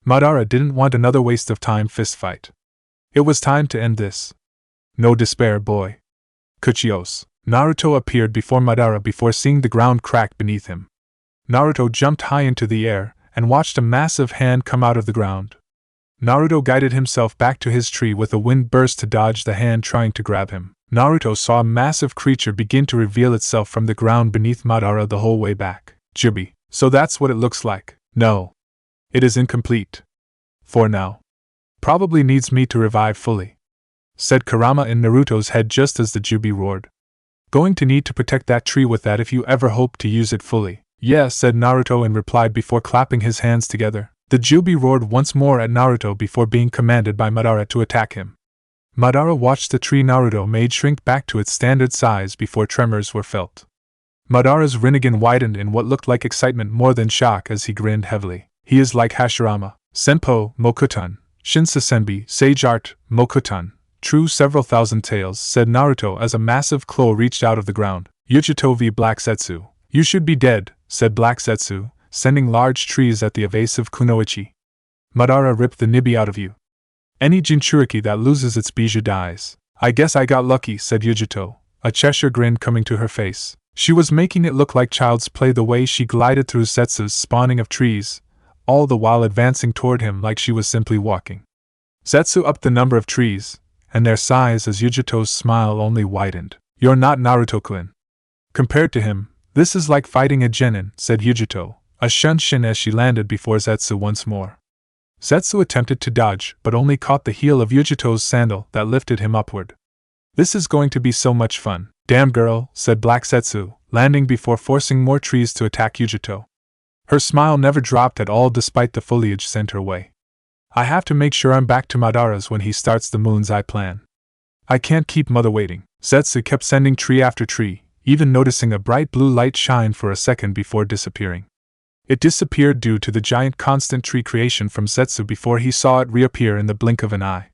Madara didn't want another waste of time fistfight. It was time to end this. No despair, boy. Kuchios. Naruto appeared before Madara before seeing the ground crack beneath him. Naruto jumped high into the air and watched a massive hand come out of the ground. Naruto guided himself back to his tree with a wind burst to dodge the hand trying to grab him. Naruto saw a massive creature begin to reveal itself from the ground beneath Madara the whole way back. Jubi. So that's what it looks like. No. It is incomplete. For now. Probably needs me to revive fully, said Kurama in Naruto's head just as the Jubi roared. Going to need to protect that tree with that if you ever hope to use it fully. Yeah, said Naruto in reply before clapping his hands together. The Jubi roared once more at Naruto before being commanded by Madara to attack him. Madara watched the tree Naruto made shrink back to its standard size before tremors were felt. Madara's Rinnegan widened in what looked like excitement more than shock as he grinned heavily. He is like Hashirama, Senpo, Mokutan, Shinsasenbi, Sage Art, Mokutan, true several thousand tales, said Naruto as a massive claw reached out of the ground. Yujito v Black Setsu. You should be dead, said Black Setsu, sending large trees at the evasive kunoichi. Madara ripped the nibi out of you. Any Jinchuriki that loses its bijou dies. I guess I got lucky, said Yujito, a Cheshire grin coming to her face. She was making it look like child's play the way she glided through Zetsu's spawning of trees, all the while advancing toward him like she was simply walking. Zetsu upped the number of trees, and their size as Yujito's smile only widened. You're not Naruto-kun. Compared to him, this is like fighting a genin, said Yujito, a shunshin as she landed before Zetsu once more. Zetsu attempted to dodge but only caught the heel of Yujito's sandal that lifted him upward. This is going to be so much fun. Damn girl, said Black Zetsu, landing before forcing more trees to attack Yujito. Her smile never dropped at all despite the foliage sent her way. I have to make sure I'm back to Madara's when he starts the Moon's Eye plan. I can't keep mother waiting. Zetsu kept sending tree after tree, even noticing a bright blue light shine for a second before disappearing. It disappeared due to the giant constant tree creation from Zetsu before he saw it reappear in the blink of an eye.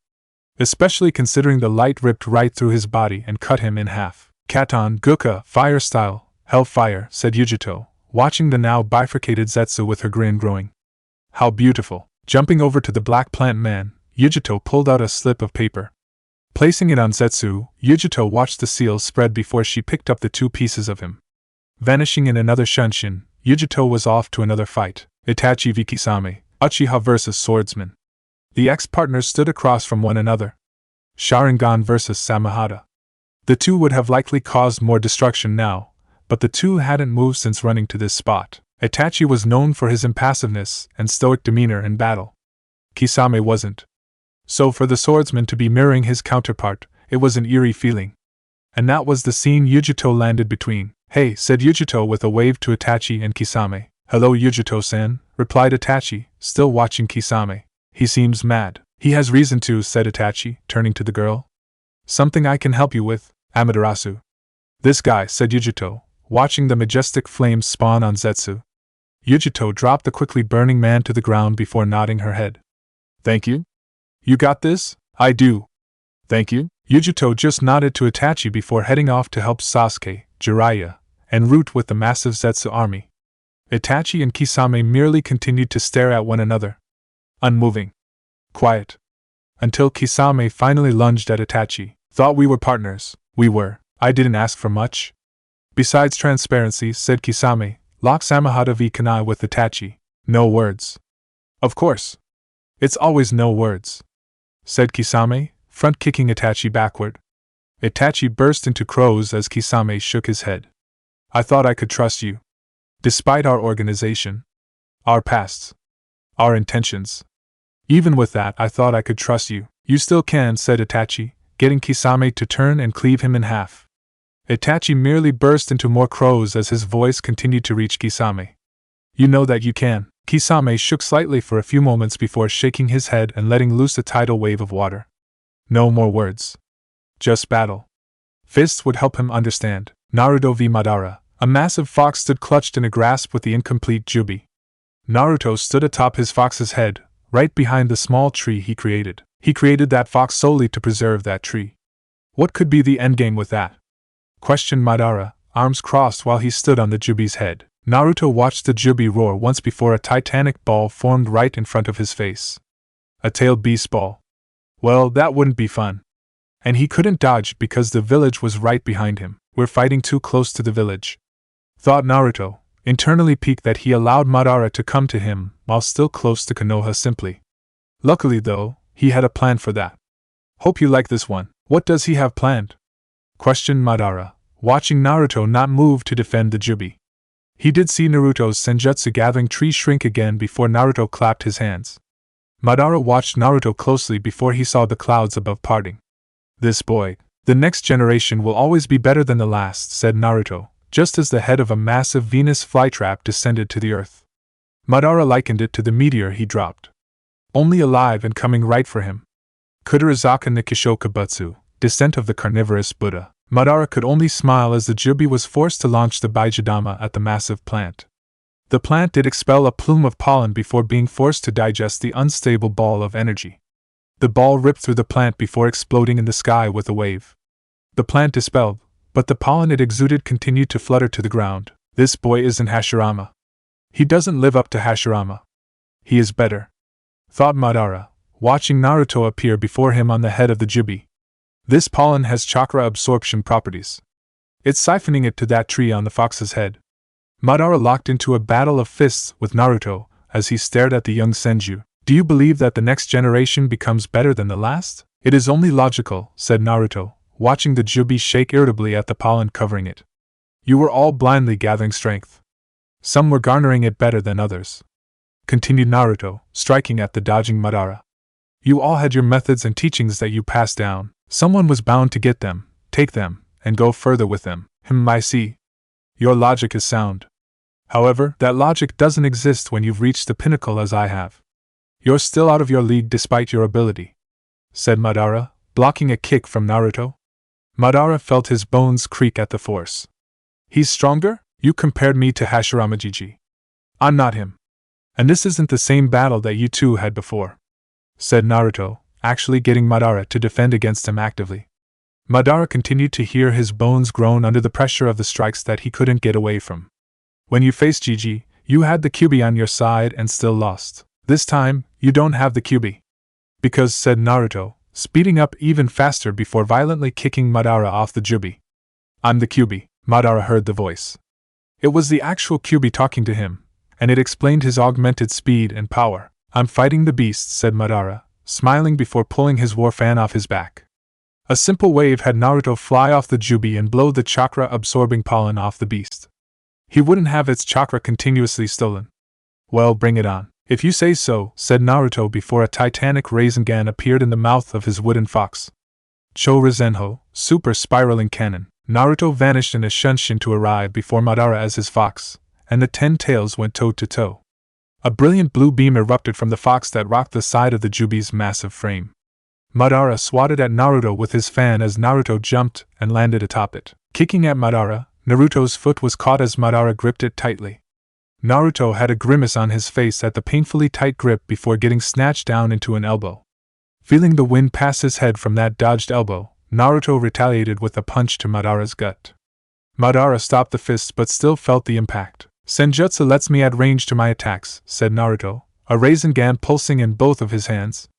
Especially considering the light ripped right through his body and cut him in half. Katon, Guka, fire style, hellfire, said Yujito, watching the now bifurcated Zetsu with her grin growing. How beautiful. Jumping over to the black plant man, Yujito pulled out a slip of paper. Placing it on Zetsu, Yujito watched the seal spread before she picked up the 2 pieces of him. Vanishing in another shunshin, Yujito was off to another fight. Itachi v Kisame, Uchiha vs. Swordsman. The ex-partners stood across from one another. Sharingan vs. Samahata. The two would have likely caused more destruction now, but the two hadn't moved since running to this spot. Itachi was known for his impassiveness and stoic demeanor in battle. Kisame wasn't. So for the swordsman to be mirroring his counterpart, it was an eerie feeling. And that was the scene Yujito landed between. Hey, said Yujito with a wave to Itachi and Kisame. Hello Yujito-san, replied Itachi, still watching Kisame. He seems mad. He has reason to, said Itachi, turning to the girl. Something I can help you with, Amaterasu. This guy, said Yujito, watching the majestic flames spawn on Zetsu. Yujito dropped the quickly burning man to the ground before nodding her head. Thank you? You got this? I do. Thank you? Yujito just nodded to Itachi before heading off to help Sasuke, Jiraiya, en route with the massive Zetsu army. Itachi and Kisame merely continued to stare at one another. Unmoving. Quiet. Until Kisame finally lunged at Itachi. Thought we were partners. We were. I didn't ask for much. Besides transparency, said Kisame, lock Samahata v Kanai with Itachi. No words. Of course. It's always no words, said Kisame, front-kicking Itachi backward. Itachi burst into crows as Kisame shook his head. I thought I could trust you. Despite our organization, our pasts, our intentions. Even with that, I thought I could trust you. You still can, said Itachi, getting Kisame to turn and cleave him in half. Itachi merely burst into more crows as his voice continued to reach Kisame. You know that you can. Kisame shook slightly for a few moments before shaking his head and letting loose a tidal wave of water. No more words. Just battle. Fists would help him understand. Naruto v Madara. A massive fox stood clutched in a grasp with the incomplete Jubi. Naruto stood atop his fox's head, right behind the small tree he created. He created that fox solely to preserve that tree. What could be the endgame with that? Questioned Madara, arms crossed while he stood on the Jubi's head. Naruto watched the Jubi roar once before a titanic ball formed right in front of his face. A tailed beast ball. Well, that wouldn't be fun. And he couldn't dodge because the village was right behind him. We're fighting too close to the village, thought Naruto, internally piqued that he allowed Madara to come to him while still close to Konoha simply. Luckily though, he had a plan for that. Hope you like this one. What does he have planned? Questioned Madara, watching Naruto not move to defend the Jubi. He did see Naruto's senjutsu gathering tree shrink again before Naruto clapped his hands. Madara watched Naruto closely before he saw the clouds above parting. This boy, the next generation will always be better than the last, said Naruto, just as the head of a massive Venus flytrap descended to the earth. Madara likened it to the meteor he dropped. Only alive and coming right for him. Kudarazaka Nikishoka Butsu, descent of the carnivorous Buddha. Madara could only smile as the Jubi was forced to launch the Baijidama at the massive plant. The plant did expel a plume of pollen before being forced to digest the unstable ball of energy. The ball ripped through the plant before exploding in the sky with a wave. The plant dispelled, but the pollen it exuded continued to flutter to the ground. This boy isn't Hashirama. He doesn't live up to Hashirama. He is better, thought Madara, watching Naruto appear before him on the head of the jubi. This pollen has chakra absorption properties. It's siphoning it to that tree on the fox's head. Madara locked into a battle of fists with Naruto as he stared at the young senju. Do you believe that the next generation becomes better than the last? It is only logical, said Naruto, watching the jubi shake irritably at the pollen covering it. You were all blindly gathering strength. Some were garnering it better than others, continued Naruto, striking at the dodging Madara. You all had your methods and teachings that you passed down. Someone was bound to get them, take them, and go further with them. I see. Your logic is sound. However, that logic doesn't exist when you've reached the pinnacle as I have. You're still out of your league despite your ability, said Madara, blocking a kick from Naruto. Madara felt his bones creak at the force. He's stronger? You compared me to Hashirama Gigi. I'm not him. And this isn't the same battle that you two had before, said Naruto, actually getting Madara to defend against him actively. Madara continued to hear his bones groan under the pressure of the strikes that he couldn't get away from. When you faced Gigi, you had the Kyuubi on your side and still lost. This time, you don't have the Kyuubi. Because, said Naruto, speeding up even faster before violently kicking Madara off the jubi. I'm the Kyuubi, Madara heard the voice. It was the actual Kyuubi talking to him, and it explained his augmented speed and power. I'm fighting the beast, said Madara, smiling before pulling his war fan off his back. A simple wave had Naruto fly off the jubi and blow the chakra-absorbing pollen off the beast. He wouldn't have its chakra continuously stolen. Well, bring it on. If you say so, said Naruto before a titanic Rasengan appeared in the mouth of his wooden fox. Chorazenho, super spiraling cannon. Naruto vanished in a shunshin to arrive before Madara as his fox, and the 10 tails went toe-to-toe. A brilliant blue beam erupted from the fox that rocked the side of the jubi's massive frame. Madara swatted at Naruto with his fan as Naruto jumped and landed atop it. Kicking at Madara, Naruto's foot was caught as Madara gripped it tightly. Naruto had a grimace on his face at the painfully tight grip before getting snatched down into an elbow. Feeling the wind pass his head from that dodged elbow, Naruto retaliated with a punch to Madara's gut. Madara stopped the fists but still felt the impact. Senjutsu lets me add range to my attacks, said Naruto, a Rasengan pulsing in both of his hands.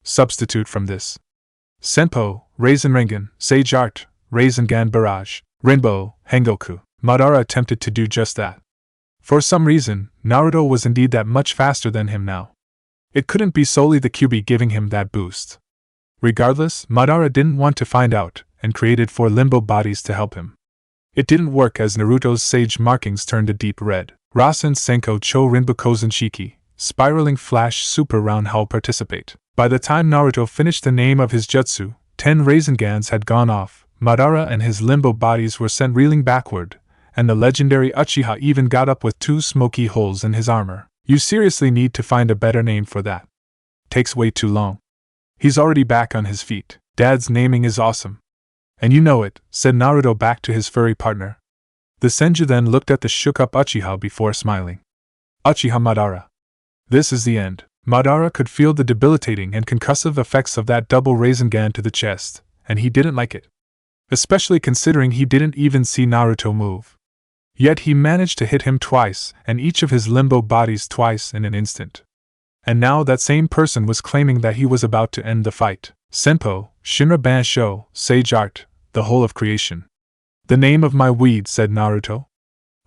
Substitute from this. Senpo, Rasengan, Sage Art, Rasengan Barrage, Rinbo, Hengoku. Madara attempted to do just that. For some reason, Naruto was indeed that much faster than him now. It couldn't be solely the Kyuubi giving him that boost. Regardless, Madara didn't want to find out, and created 4 limbo bodies to help him. It didn't work as Naruto's sage markings turned a deep red. Rasen Senko Cho Rinbo Kozen Shiki, Spiraling Flash Super Round Hull Participate. By the time Naruto finished the name of his jutsu, 10 Rasengans had gone off, Madara and his limbo bodies were sent reeling backward, and the legendary Uchiha even got up with 2 smoky holes in his armor. You seriously need to find a better name for that. Takes way too long. He's already back on his feet. Dad's naming is awesome. And you know it, said Naruto back to his furry partner. The senju then looked at the shook-up Uchiha before smiling. Uchiha Madara. This is the end. Madara could feel the debilitating and concussive effects of that double Rasengan to the chest, and he didn't like it. Especially considering he didn't even see Naruto move. Yet he managed to hit him twice, and each of his limbo bodies twice in an instant. And now that same person was claiming that he was about to end the fight. Senpo, Shinra Bansho, Sage Art, the whole of creation. The name of my weed, said Naruto.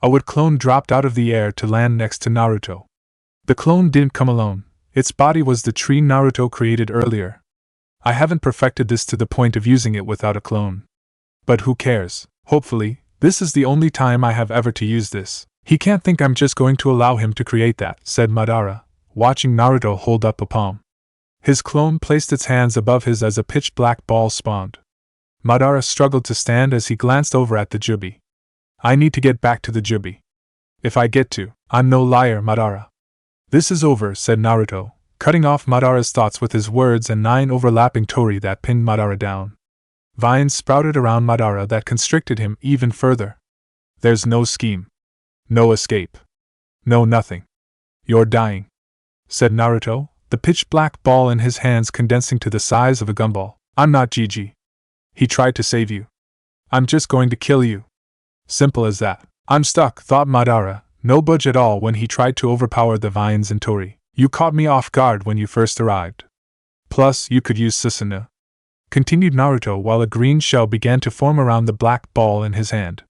A wood clone dropped out of the air to land next to Naruto. The clone didn't come alone. Its body was the tree Naruto created earlier. I haven't perfected this to the point of using it without a clone. But who cares? Hopefully, this is the only time I have ever to use this. He can't think I'm just going to allow him to create that, said Madara, watching Naruto hold up a palm. His clone placed its hands above his as a pitch-black ball spawned. Madara struggled to stand as he glanced over at the jubi. I need to get back to the jubi. If I get to, I'm no liar, Madara. This is over, said Naruto, cutting off Madara's thoughts with his words and 9 overlapping tori that pinned Madara down. Vines sprouted around Madara that constricted him even further. There's no scheme. No escape. No nothing. You're dying, said Naruto, the pitch-black ball in his hands condensing to the size of a gumball. I'm not Gigi. He tried to save you. I'm just going to kill you. Simple as that. I'm stuck, thought Madara, No budge at all when he tried to overpower the vines in Tori. You caught me off guard when you first arrived. Plus, you could use Susanoo," continued Naruto while a green shell began to form around the black ball in his hand.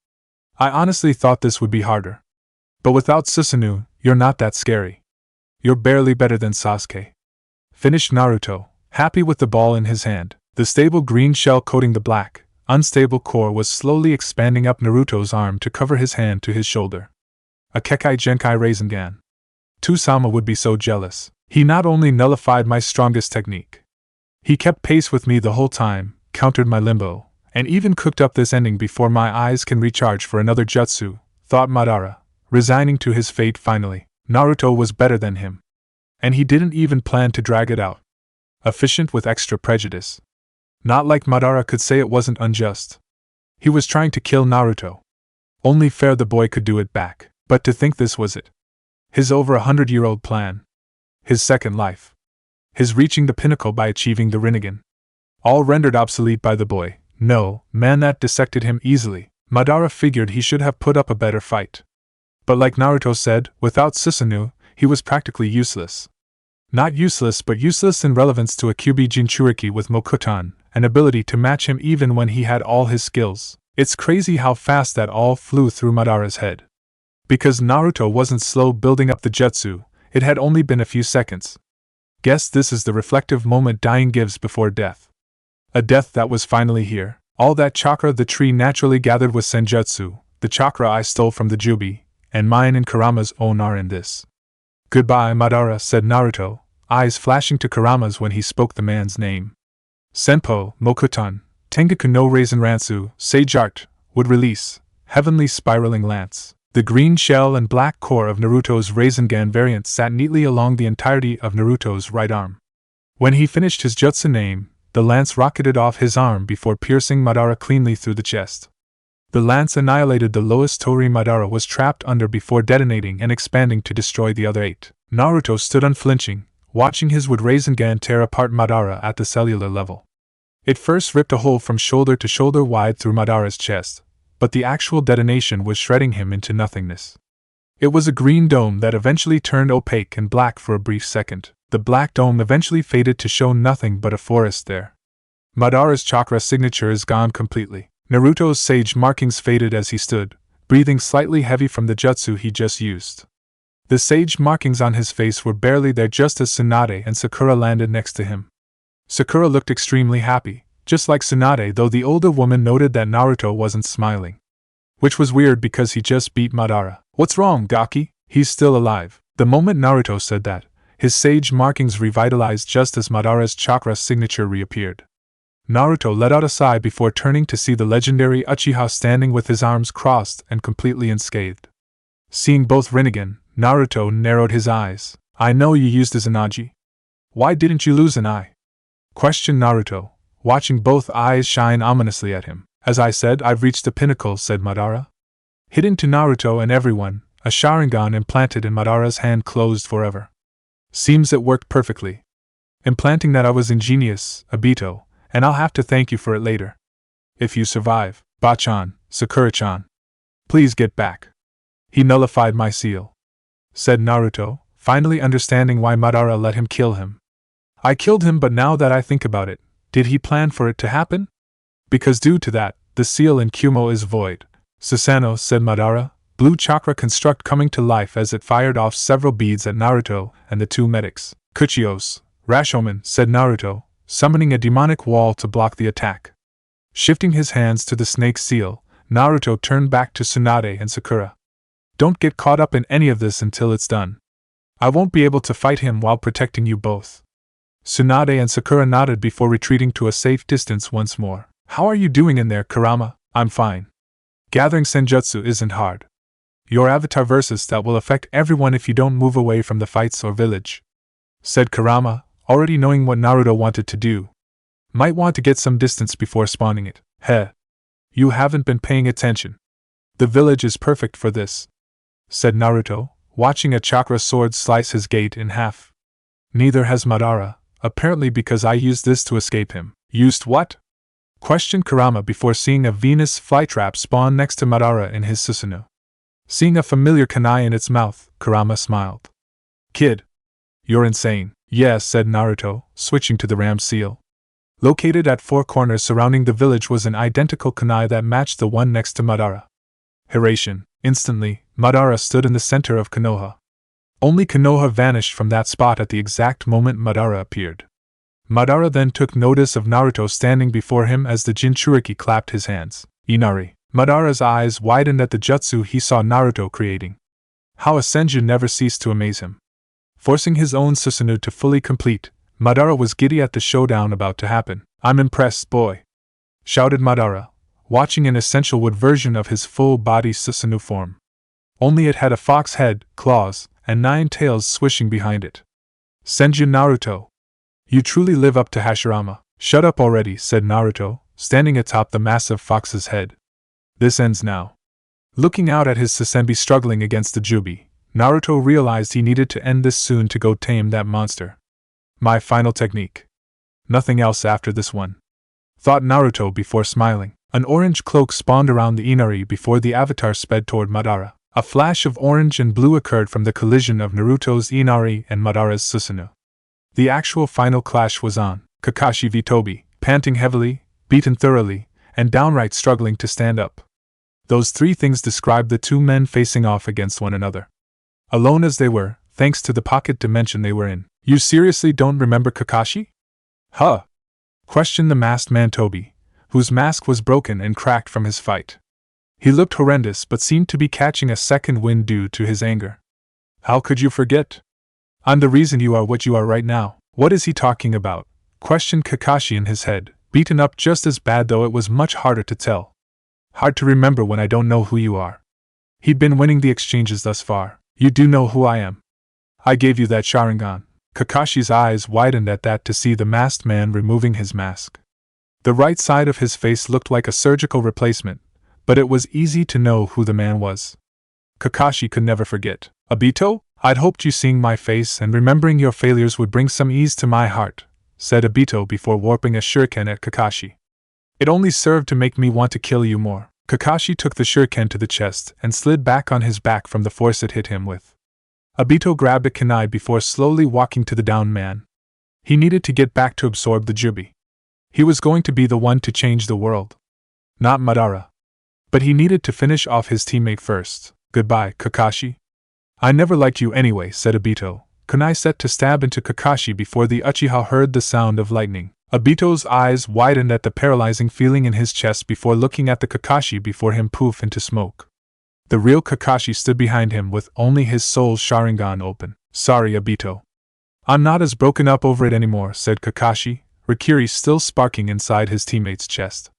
"I honestly thought this would be harder. But without Susanoo, you're not that scary. You're barely better than Sasuke," finished Naruto, happy with the ball in his hand. The stable green shell coating the black, unstable core was slowly expanding up Naruto's arm to cover his hand to his shoulder. A Kekai Genkai Rasengan. Tusama would be so jealous. He not only nullified my strongest technique. He kept pace with me the whole time, countered my limbo, and even cooked up this ending before my eyes can recharge for another jutsu, thought Madara, resigning to his fate finally. Naruto was better than him. And he didn't even plan to drag it out. Efficient with extra prejudice. Not like Madara could say it wasn't unjust. He was trying to kill Naruto. Only fair the boy could do it back. But to think this was it. His over 100-year-old plan. His second life. His reaching the pinnacle by achieving the Rinnegan. All rendered obsolete by the boy. No, man, that dissected him easily. Madara figured he should have put up a better fight. But like Naruto said, without Susanoo, he was practically useless. Not useless but useless in relevance to a Kyuubi Jinchuriki with Mokutan, an ability to match him even when he had all his skills. It's crazy how fast that all flew through Madara's head. Because Naruto wasn't slow building up the jutsu, it had only been a few seconds. Guess this is the reflective moment dying gives before death. A death that was finally here. All that chakra the tree naturally gathered with senjutsu, the chakra I stole from the Jubi, and mine and Kurama's own are in this. "Goodbye, Madara," said Naruto, eyes flashing to Kurama's when he spoke the man's name. Senpo, Mokutan, Tengaku no Raisenransu, Sage Art, would release, heavenly spiraling lance. The green shell and black core of Naruto's Rasengan variant sat neatly along the entirety of Naruto's right arm. When he finished his jutsu name, the lance rocketed off his arm before piercing Madara cleanly through the chest. The lance annihilated the lowest Tori Madara was trapped under before detonating and expanding to destroy the other 8. Naruto stood unflinching, watching his wood Rasengan tear apart Madara at the cellular level. It first ripped a hole from shoulder to shoulder wide through Madara's chest, but the actual detonation was shredding him into nothingness. It was a green dome that eventually turned opaque and black for a brief second. The black dome eventually faded to show nothing but a forest there. Madara's chakra signature is gone completely. Naruto's sage markings faded as he stood, breathing slightly heavy from the jutsu he just used. The sage markings on his face were barely there just as Tsunade and Sakura landed next to him. Sakura looked extremely happy, just like Tsunade, though the older woman noted that Naruto wasn't smiling. Which was weird because he just beat Madara. "What's wrong, Gaki? He's still alive." The moment Naruto said that, his sage markings revitalized just as Madara's chakra signature reappeared. Naruto let out a sigh before turning to see the legendary Uchiha standing with his arms crossed and completely unscathed. Seeing both Rinnegan, Naruto narrowed his eyes. "I know you used a Izanagi. Why didn't you lose an eye?" questioned Naruto, watching both eyes shine ominously at him. "As I said, I've reached the pinnacle," said Madara. Hidden to Naruto and everyone, a Sharingan implanted in Madara's hand closed forever. "Seems it worked perfectly. Implanting that I was ingenious, Obito, and I'll have to thank you for it later. If you survive, Bachan, Sakura-chan, please get back. He nullified my seal," said Naruto, finally understanding why Madara let him kill him. "I killed him, but now that I think about it, did he plan for it to happen? Because due to that, the seal in Kumo is void." "Susanoo," said Madara, blue chakra construct coming to life as it fired off several beads at Naruto and the two medics. "Kuchios, Rashomon," said Naruto, summoning a demonic wall to block the attack. Shifting his hands to the snake seal, Naruto turned back to Tsunade and Sakura. "Don't get caught up in any of this until it's done. I won't be able to fight him while protecting you both." Tsunade and Sakura nodded before retreating to a safe distance once more. "How are you doing in there, Kurama?" "I'm fine. Gathering senjutsu isn't hard. Your avatar versus that will affect everyone if you don't move away from the fights or village," said Kurama, already knowing what Naruto wanted to do. "Might want to get some distance before spawning it." "Heh. You haven't been paying attention. The village is perfect for this," said Naruto, watching a chakra sword slice his gate in half. "Neither has Madara, apparently because I used this to escape him." "Used what?" questioned Kurama before seeing a Venus flytrap spawn next to Madara in his Susanoo. Seeing a familiar kunai in its mouth, Kurama smiled. Kid. You're insane. Yes, said Naruto, switching to the ram seal. Located at 4 corners surrounding the village was an identical kunai that matched the one next to Madara. Heir. Instantly, Madara stood in the center of Konoha. Only Konoha vanished from that spot at the exact moment Madara appeared. Madara then took notice of Naruto standing before him as the Jinchuriki clapped his hands. Inari. Madara's eyes widened at the jutsu he saw Naruto creating. How a senju never ceased to amaze him. Forcing his own Susanoo to fully complete, Madara was giddy at the showdown about to happen. I'm impressed, boy! Shouted Madara, watching an essential wood version of his full-body Susanoo form. Only it had a fox head, claws, and 9 tails swishing behind it. Senju Naruto! You truly live up to Hashirama. Shut up already, said Naruto, standing atop the massive fox's head. This ends now. Looking out at his Sasenbi struggling against the Jubi, Naruto realized he needed to end this soon to go tame that monster. My final technique. Nothing else after this one. Thought Naruto before smiling. An orange cloak spawned around the Inari before the avatar sped toward Madara. A flash of orange and blue occurred from the collision of Naruto's Inari and Madara's Susanoo. The actual final clash was on. Kakashi v Tobi, panting heavily, beaten thoroughly, and downright struggling to stand up. Those 3 things described the 2 men facing off against one another. Alone as they were, thanks to the pocket dimension they were in. You seriously don't remember Kakashi? Huh? Questioned the masked man Tobi, whose mask was broken and cracked from his fight. He looked horrendous but seemed to be catching a second wind due to his anger. How could you forget? I'm the reason you are what you are right now. What is he talking about? Questioned Kakashi in his head, beaten up just as bad though it was much harder to tell. Hard to remember when I don't know who you are. He'd been winning the exchanges thus far. You do know who I am. I gave you that Sharingan. Kakashi's eyes widened at that to see the masked man removing his mask. The right side of his face looked like a surgical replacement, but it was easy to know who the man was. Kakashi could never forget. Obito? I'd hoped you seeing my face and remembering your failures would bring some ease to my heart, said Obito before warping a shuriken at Kakashi. It only served to make me want to kill you more. Kakashi took the shuriken to the chest and slid back on his back from the force it hit him with. Obito grabbed a kunai before slowly walking to the downed man. He needed to get back to absorb the Jubi. He was going to be the one to change the world. Not Madara. But he needed to finish off his teammate first. Goodbye, Kakashi. I never liked you anyway, said Obito, kunai set to stab into Kakashi before the Uchiha heard the sound of lightning. Obito's eyes widened at the paralyzing feeling in his chest before looking at the Kakashi before him poof into smoke. The real Kakashi stood behind him with only his soul's Sharingan open. Sorry, Obito. I'm not as broken up over it anymore, said Kakashi, Rikiri still sparking inside his teammate's chest.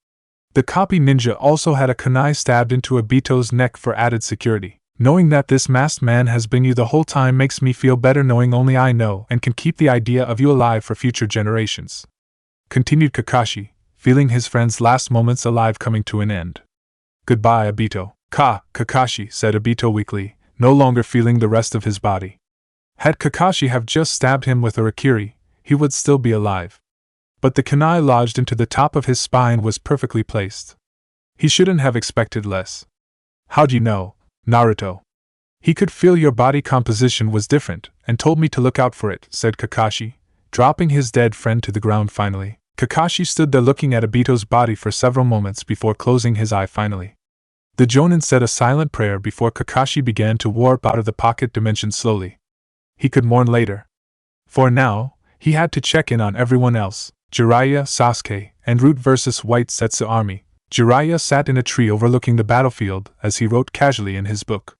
The copy ninja also had a kunai stabbed into Obito's neck for added security. Knowing that this masked man has been you the whole time makes me feel better knowing only I know and can keep the idea of you alive for future generations. Continued Kakashi, feeling his friend's last moments alive coming to an end. Goodbye, Obito. Kakashi, said Obito weakly, no longer feeling the rest of his body. Had Kakashi have just stabbed him with a Rikiri, he would still be alive. But the kunai lodged into the top of his spine was perfectly placed. He shouldn't have expected less. How'd you know, Naruto? He could feel your body composition was different, and told me to look out for it, said Kakashi, dropping his dead friend to the ground finally. Kakashi stood there looking at Obito's body for several moments before closing his eye finally. The Jonin said a silent prayer before Kakashi began to warp out of the pocket dimension slowly. He could mourn later. For now, he had to check in on everyone else. Jiraiya, Sasuke, and Root vs. White Setsu Army. Jiraiya sat in a tree overlooking the battlefield as he wrote casually in his book.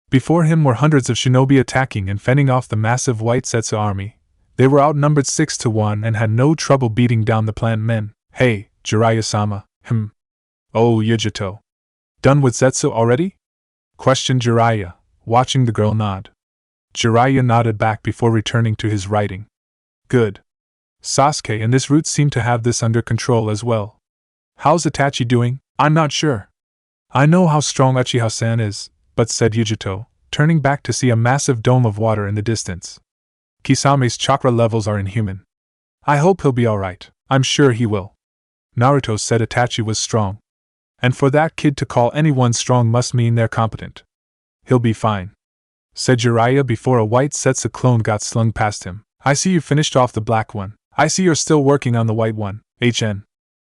Before him were hundreds of shinobi attacking and fending off the massive White Setsu army. They were outnumbered 6-1 and had no trouble beating down the plant men. Hey, Jiraiya-sama, Oh, Yujito. Done with Zetsu already? Questioned Jiraiya, watching the girl nod. Jiraiya nodded back before returning to his writing. Good. Sasuke and this Root seem to have this under control as well. How's Itachi doing? I'm not sure. I know how strong Uchiha-san is, but said Yujito, turning back to see a massive dome of water in the distance. Kisame's chakra levels are inhuman. I hope he'll be alright. I'm sure he will. Naruto said Itachi was strong. And for that kid to call anyone strong must mean they're competent. He'll be fine, said Jiraiya before a white Setsu clone got slung past him. I see you finished off the black one. I see you're still working on the white one, HN.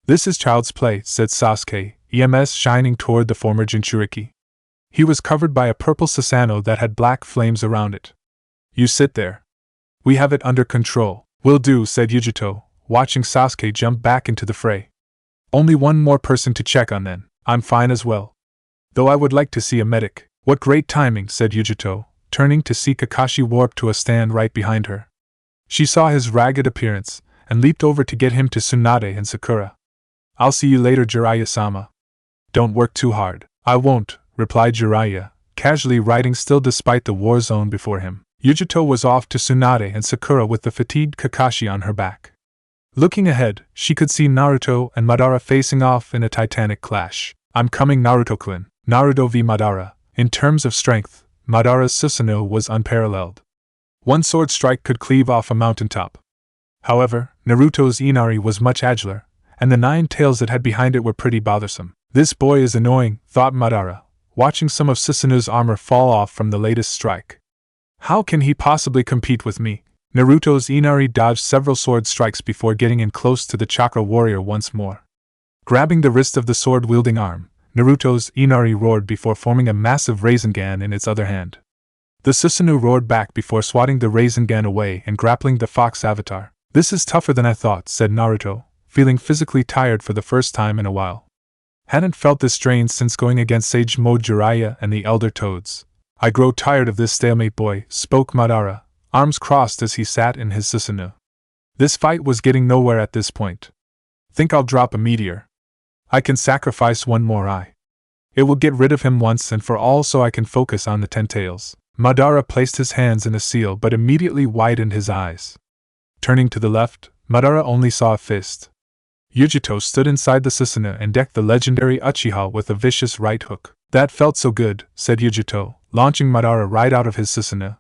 This is child's play, said Sasuke, EMS shining toward the former Jinchuriki. He was covered by a purple Susanoo that had black flames around it. You sit there. We have it under control. Will do, said Yujito, watching Sasuke jump back into the fray. Only one more person to check on then. I'm fine as well. Though I would like to see a medic. What great timing, said Yujito, turning to see Kakashi warp to a stand right behind her. She saw his ragged appearance, and leaped over to get him to Tsunade and Sakura. I'll see you later, Jiraiya-sama. Don't work too hard. I won't, replied Jiraiya, casually riding still despite the war zone before him. Yujito was off to Tsunade and Sakura with the fatigued Kakashi on her back. Looking ahead, she could see Naruto and Madara facing off in a titanic clash. I'm coming, Naruto-kun. Naruto v Madara. In terms of strength, Madara's Susanoo was unparalleled. One sword strike could cleave off a mountaintop. However, Naruto's Inari was much agiler, and the 9 tails it had behind it were pretty bothersome. This boy is annoying, thought Madara, watching some of Susanoo's armor fall off from the latest strike. How can he possibly compete with me? Naruto's Inari dodged several sword strikes before getting in close to the chakra warrior once more. Grabbing the wrist of the sword-wielding arm, Naruto's Inari roared before forming a massive Rasengan in its other hand. The Susanoo roared back before swatting the Rasengan away and grappling the fox avatar. This is tougher than I thought, said Naruto, feeling physically tired for the first time in a while. Hadn't felt this strain since going against Sage Mode Jiraiya and the Elder Toads. I grow tired of this stalemate, boy, spoke Madara, arms crossed as he sat in his Susanoo. This fight was getting nowhere at this point. Think I'll drop a meteor. I can sacrifice one more eye. It will get rid of him once and for all so I can focus on the 10 tails. Madara placed his hands in a seal but immediately widened his eyes. Turning to the left, Madara only saw a fist. Yujito stood inside the Susanoo and decked the legendary Uchiha with a vicious right hook. That felt so good, said Yujito, launching Madara right out of his Susanoo.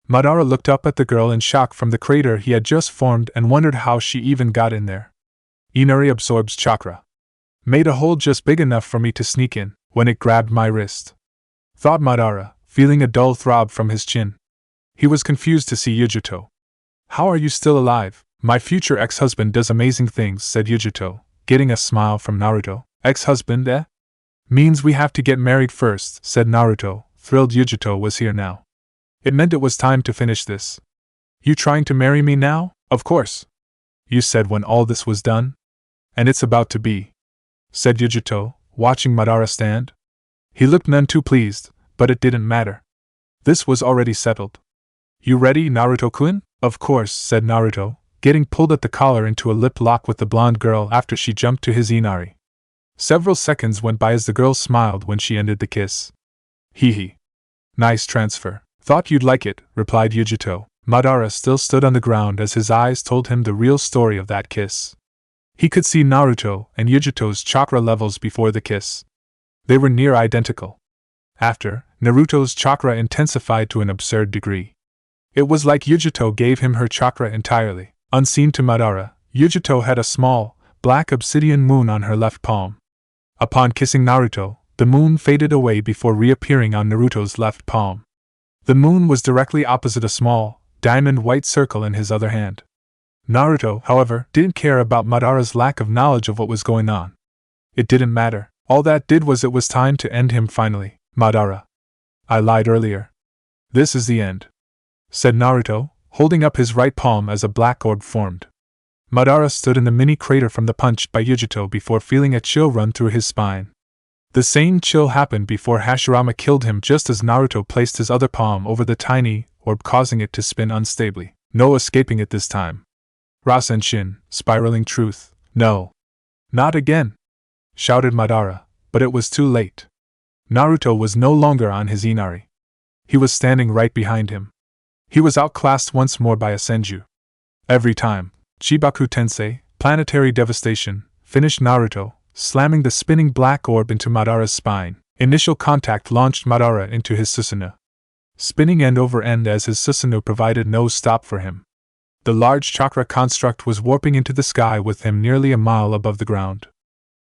Madara looked up at the girl in shock from the crater he had just formed and wondered how she even got in there. Inari absorbs chakra. Made a hole just big enough for me to sneak in, when it grabbed my wrist, thought Madara, feeling a dull throb from his chin. He was confused to see Yujito. How are you still alive? My future ex-husband does amazing things, said Yujito, getting a smile from Naruto. Ex-husband, eh? Means we have to get married first, said Naruto, thrilled Yujito was here now. It meant it was time to finish this. You trying to marry me now? Of course. You said when all this was done? And it's about to be, said Yujito, watching Madara stand. He looked none too pleased, but it didn't matter. This was already settled. You ready, Naruto-kun? Of course, said Naruto, getting pulled at the collar into a lip lock with the blonde girl after she jumped to his Inari. Several seconds went by as the girl smiled when she ended the kiss. Hee hee. Nice transfer. Thought you'd like it, replied Yujito. Madara still stood on the ground as his eyes told him the real story of that kiss. He could see Naruto and Yujito's chakra levels before the kiss. They were near identical. After, Naruto's chakra intensified to an absurd degree. It was like Yujito gave him her chakra entirely. Unseen to Madara, Yujito had a small, black obsidian moon on her left palm. Upon kissing Naruto, the moon faded away before reappearing on Naruto's left palm. The moon was directly opposite a small, diamond white circle in his other hand. Naruto, however, didn't care about Madara's lack of knowledge of what was going on. It didn't matter. All that did was it was time to end him finally. Madara. I lied earlier. This is the end, said Naruto, holding up his right palm as a black orb formed. Madara stood in the mini crater from the punch by Yujito before feeling a chill run through his spine. The same chill happened before Hashirama killed him just as Naruto placed his other palm over the tiny orb, causing it to spin unstably. No escaping it this time. Rasenshin, spiraling truth. No. Not again, shouted Madara, but it was too late. Naruto was no longer on his Inari. He was standing right behind him. He was outclassed once more by a senju. Every time, Chibaku Tensei, planetary devastation, finished Naruto, slamming the spinning black orb into Madara's spine. Initial contact launched Madara into his Susanoo, spinning end over end as his Susanoo provided no stop for him. The large chakra construct was warping into the sky with him nearly a mile above the ground.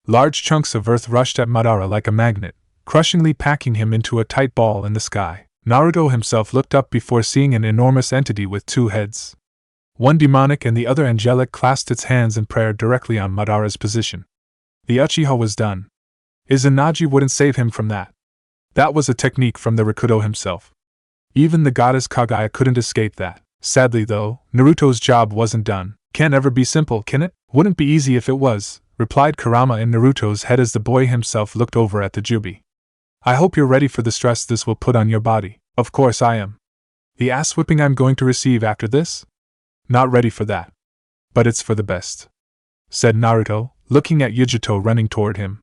Large chunks of earth rushed at Madara like a magnet, crushingly packing him into a tight ball in the sky. Naruto himself looked up before seeing an enormous entity with two heads. One demonic and the other angelic clasped its hands in prayer directly on Madara's position. The Uchiha was done. Izanagi wouldn't save him from that. That was a technique from the Rakudo himself. Even the goddess Kagaya couldn't escape that. Sadly though, Naruto's job wasn't done. Can't ever be simple, can it? Wouldn't be easy if it was, replied Kurama in Naruto's head as the boy himself looked over at the Jubi. I hope you're ready for the stress this will put on your body. Of course I am. The ass whipping I'm going to receive after this? Not ready for that. But it's for the best, said Naruto, looking at Yujito running toward him.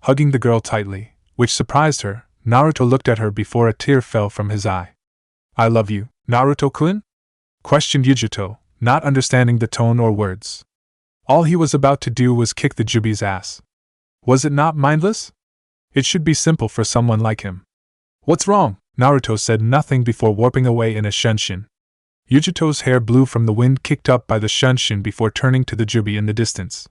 Hugging the girl tightly, which surprised her, Naruto looked at her before a tear fell from his eye. I love you, Naruto-kun? Questioned Yujito, not understanding the tone or words. All he was about to do was kick the Jubi's ass. Was it not mindless? It should be simple for someone like him. What's wrong? Naruto said nothing before warping away in a shunshin. Yujito's hair blew from the wind kicked up by the shunshin before turning to the Jubi in the distance.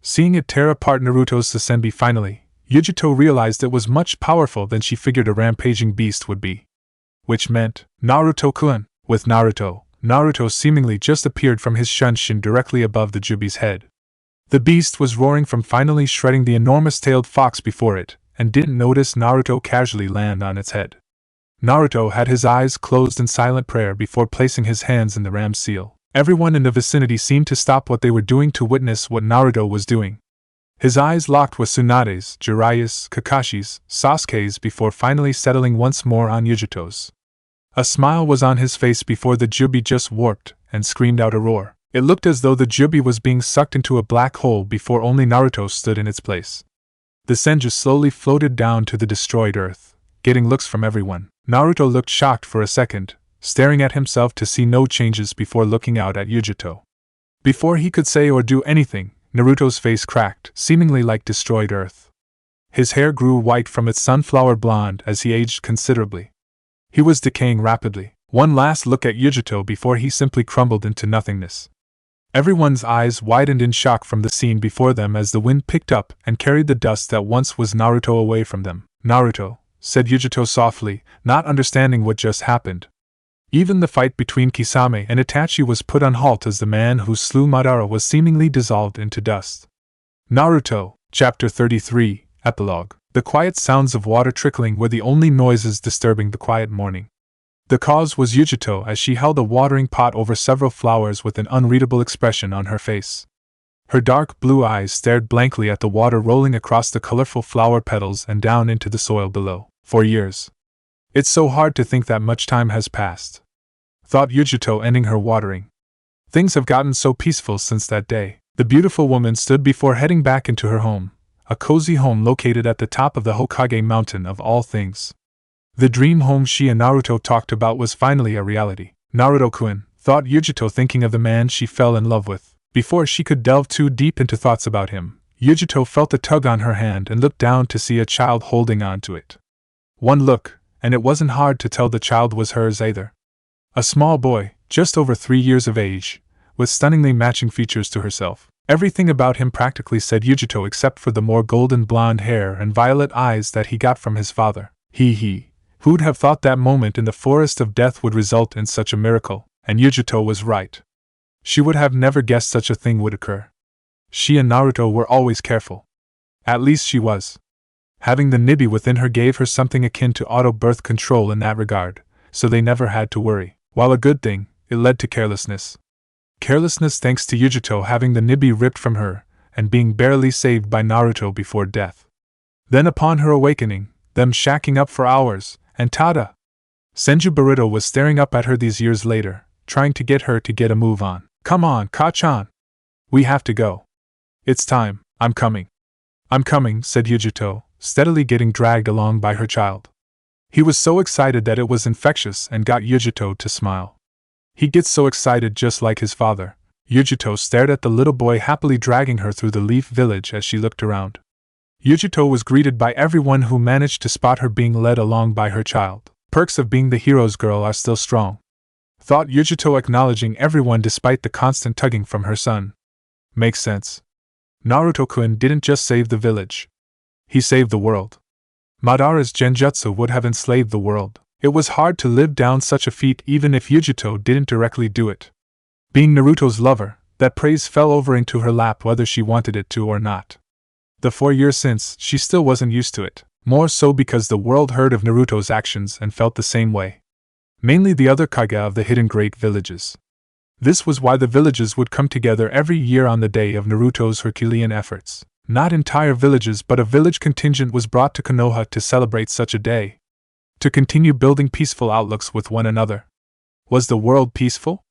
Seeing it tear apart Naruto's Sasenbi finally, Yujito realized it was much powerful than she figured a rampaging beast would be. Which meant, Naruto-kun. With Naruto, Naruto seemingly just appeared from his shunshin directly above the Jubi's head. The beast was roaring from finally shredding the enormous-tailed fox before it, and didn't notice Naruto casually land on its head. Naruto had his eyes closed in silent prayer before placing his hands in the ram's seal. Everyone in the vicinity seemed to stop what they were doing to witness what Naruto was doing. His eyes locked with Tsunade's, Jiraiya's, Kakashi's, Sasuke's before finally settling once more on Yujito's. A smile was on his face before the Jubi just warped and screamed out a roar. It looked as though the Jubi was being sucked into a black hole before only Naruto stood in its place. The senju slowly floated down to the destroyed earth, getting looks from everyone. Naruto looked shocked for a second, staring at himself to see no changes before looking out at Yujito. Before he could say or do anything, Naruto's face cracked, seemingly like destroyed earth. His hair grew white from its sunflower blonde as he aged considerably. He was decaying rapidly. One last look at Yujito before he simply crumbled into nothingness. Everyone's eyes widened in shock from the scene before them as the wind picked up and carried the dust that once was Naruto away from them. Naruto, said Yujito softly, not understanding what just happened. Even the fight between Kisame and Itachi was put on halt as the man who slew Madara was seemingly dissolved into dust. Naruto, Chapter 33, Epilogue. The quiet sounds of water trickling were the only noises disturbing the quiet morning. The cause was Yujito as she held a watering pot over several flowers with an unreadable expression on her face. Her dark blue eyes stared blankly at the water rolling across the colorful flower petals and down into the soil below. For years. It's so hard to think that much time has passed, thought Yujito, ending her watering. Things have gotten so peaceful since that day. The beautiful woman stood before heading back into her home, a cozy home located at the top of the Hokage mountain of all things. The dream home she and Naruto talked about was finally a reality. Naruto-kun, thought Yujito, thinking of the man she fell in love with. Before she could delve too deep into thoughts about him, Yujito felt a tug on her hand and looked down to see a child holding on to it. One look, and it wasn't hard to tell the child was hers either. A small boy, just over 3 years of age, with stunningly matching features to herself. Everything about him practically said Yujito except for the more golden blonde hair and violet eyes that he got from his father. Who'd have thought that moment in the forest of death would result in such a miracle? And Yujito was right. She would have never guessed such a thing would occur. She and Naruto were always careful. At least she was. Having the Nibi within her gave her something akin to auto-birth control in that regard, so they never had to worry. While a good thing, it led to carelessness. Carelessness thanks to Yujito having the Nibi ripped from her, and being barely saved by Naruto before death. Then upon her awakening, them shacking up for hours, and tada! Senju Burrito was staring up at her these years later, trying to get her to get a move on. Come on, Ka-chan! We have to go. It's time. I'm coming, said Yujito, steadily getting dragged along by her child. He was so excited that it was infectious and got Yujito to smile. He gets so excited just like his father. Yujito stared at the little boy happily dragging her through the leaf village as she looked around. Yujito was greeted by everyone who managed to spot her being led along by her child. Perks of being the hero's girl are still strong, thought Yujito, acknowledging everyone despite the constant tugging from her son. Makes sense. Naruto-kun didn't just save the village. He saved the world. Madara's genjutsu would have enslaved the world. It was hard to live down such a feat even if Yujito didn't directly do it. Being Naruto's lover, that praise fell over into her lap whether she wanted it to or not. The 4 years since, she still wasn't used to it, more so because the world heard of Naruto's actions and felt the same way. Mainly the other Kage of the hidden great villages. This was why the villages would come together every year on the day of Naruto's Herculean efforts. Not entire villages but a village contingent was brought to Konoha to celebrate such a day. To continue building peaceful outlooks with one another. Was the world peaceful?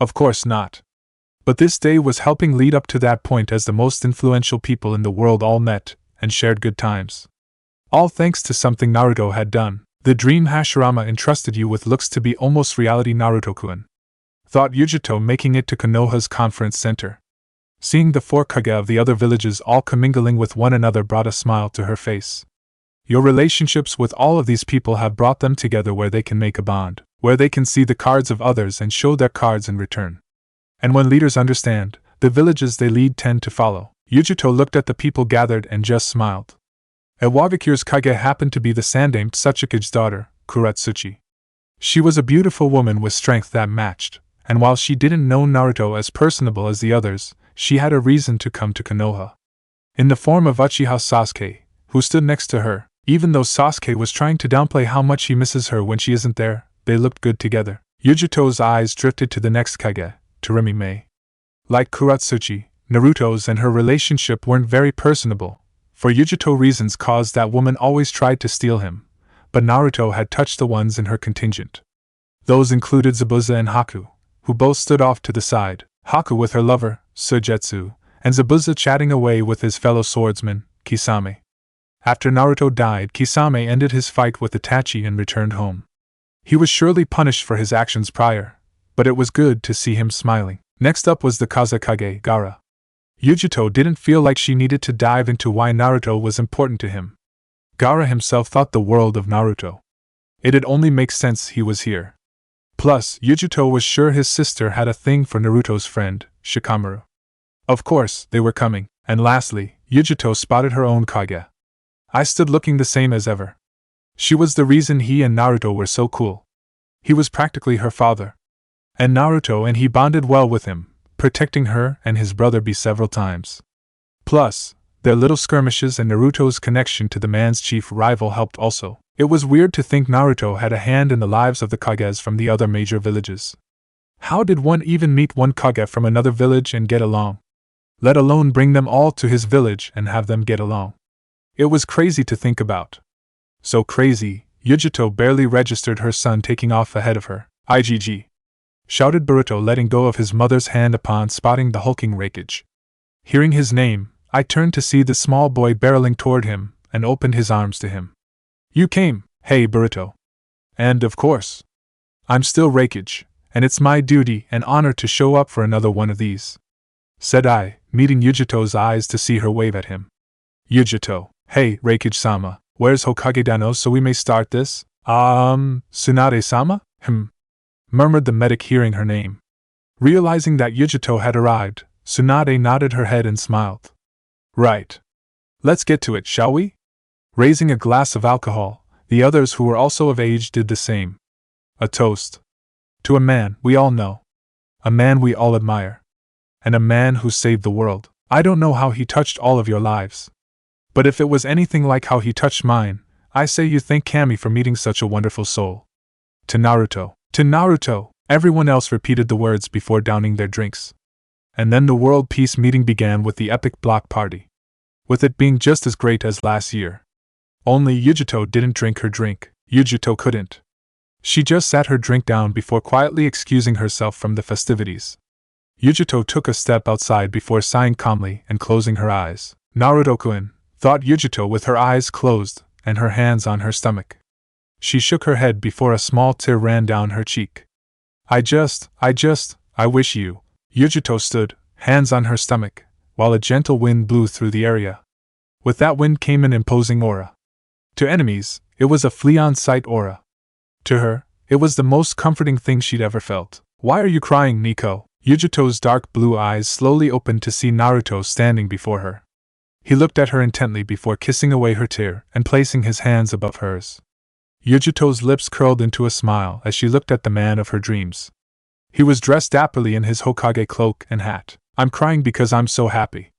Of course not. But this day was helping lead up to that point as the most influential people in the world all met and shared good times. All thanks to something Naruto had done. The dream Hashirama entrusted you with looks to be almost reality, Naruto-kun. Thought Yujito, making it to Konoha's conference center. Seeing the 4 Kage of the other villages all commingling with one another brought a smile to her face. Your relationships with all of these people have brought them together where they can make a bond, where they can see the cards of others and show their cards in return. And when leaders understand, the villages they lead tend to follow. Yujito looked at the people gathered and just smiled. Iwabakure's Kage happened to be the Sandaime Tsuchikage's daughter, Kuratsuchi. She was a beautiful woman with strength that matched, and while she didn't know Naruto as personable as the others, she had a reason to come to Konoha. In the form of Uchiha Sasuke, who stood next to her, even though Sasuke was trying to downplay how much he misses her when she isn't there, they looked good together. Yujito's eyes drifted to the next Kage, Torimi Mei. Like Kuratsuchi, Naruto's and her relationship weren't very personable, for Yujito reasons caused that woman always tried to steal him, but Naruto had touched the ones in her contingent. Those included Zabuza and Haku, who both stood off to the side, Haku with her lover, Suigetsu, and Zabuza chatting away with his fellow swordsman, Kisame. After Naruto died, Kisame ended his fight with Itachi and returned home. He was surely punished for his actions prior, but it was good to see him smiling. Next up was the Kazekage, Gaara. Yujito didn't feel like she needed to dive into why Naruto was important to him. Gaara himself thought the world of Naruto. It'd only make sense he was here. Plus, Yujito was sure his sister had a thing for Naruto's friend, Shikamaru. Of course, they were coming. And lastly, Yujito spotted her own Kage. I stood looking the same as ever. She was the reason he and Naruto were so cool. He was practically her father. And Naruto and he bonded well with him, protecting her and his brother B several times. Plus, their little skirmishes and Naruto's connection to the man's chief rival helped also. It was weird to think Naruto had a hand in the lives of the Kages from the other major villages. How did one even meet one Kage from another village and get along? Let alone bring them all to his village and have them get along. It was crazy to think about. So crazy, Yujito barely registered her son taking off ahead of her. "IGG!" shouted Boruto, letting go of his mother's hand upon spotting the hulking wreckage. Hearing his name, I turned to see the small boy barreling toward him and opened his arms to him. "You came, hey Boruto. And of course, I'm still Raikage, and it's my duty and honor to show up for another one of these," said I, meeting Yujito's eyes to see her wave at him. Yujito, "Hey, Raikage-sama, where's Hokage-dano so we may start this?" Tsunade-sama? Murmured the medic, hearing her name. Realizing that Yujito had arrived, Tsunade nodded her head and smiled. "Right. Let's get to it, shall we?" Raising a glass of alcohol, the others who were also of age did the same. A toast. To a man we all know. A man we all admire. And a man who saved the world. I don't know how he touched all of your lives. But if it was anything like how he touched mine, I say you thank Kami for meeting such a wonderful soul. To Naruto. To Naruto! Everyone else repeated the words before downing their drinks. And then the world peace meeting began with the epic block party. With it being just as great as last year. Only Yujito didn't drink her drink. Yujito couldn't. She just sat her drink down before quietly excusing herself from the festivities. Yujito took a step outside before sighing calmly and closing her eyes. "Naruto-kun," thought Yujito with her eyes closed and her hands on her stomach. She shook her head before a small tear ran down her cheek. I wish you." Yujito stood, hands on her stomach, while a gentle wind blew through the area. With that wind came an imposing aura. To enemies, it was a flea-on-sight aura. To her, it was the most comforting thing she'd ever felt. "Why are you crying, Nico?" Yujito's dark blue eyes slowly opened to see Naruto standing before her. He looked at her intently before kissing away her tear and placing his hands above hers. Yujito's lips curled into a smile as she looked at the man of her dreams. He was dressed dapperly in his Hokage cloak and hat. I'm crying because I'm so happy.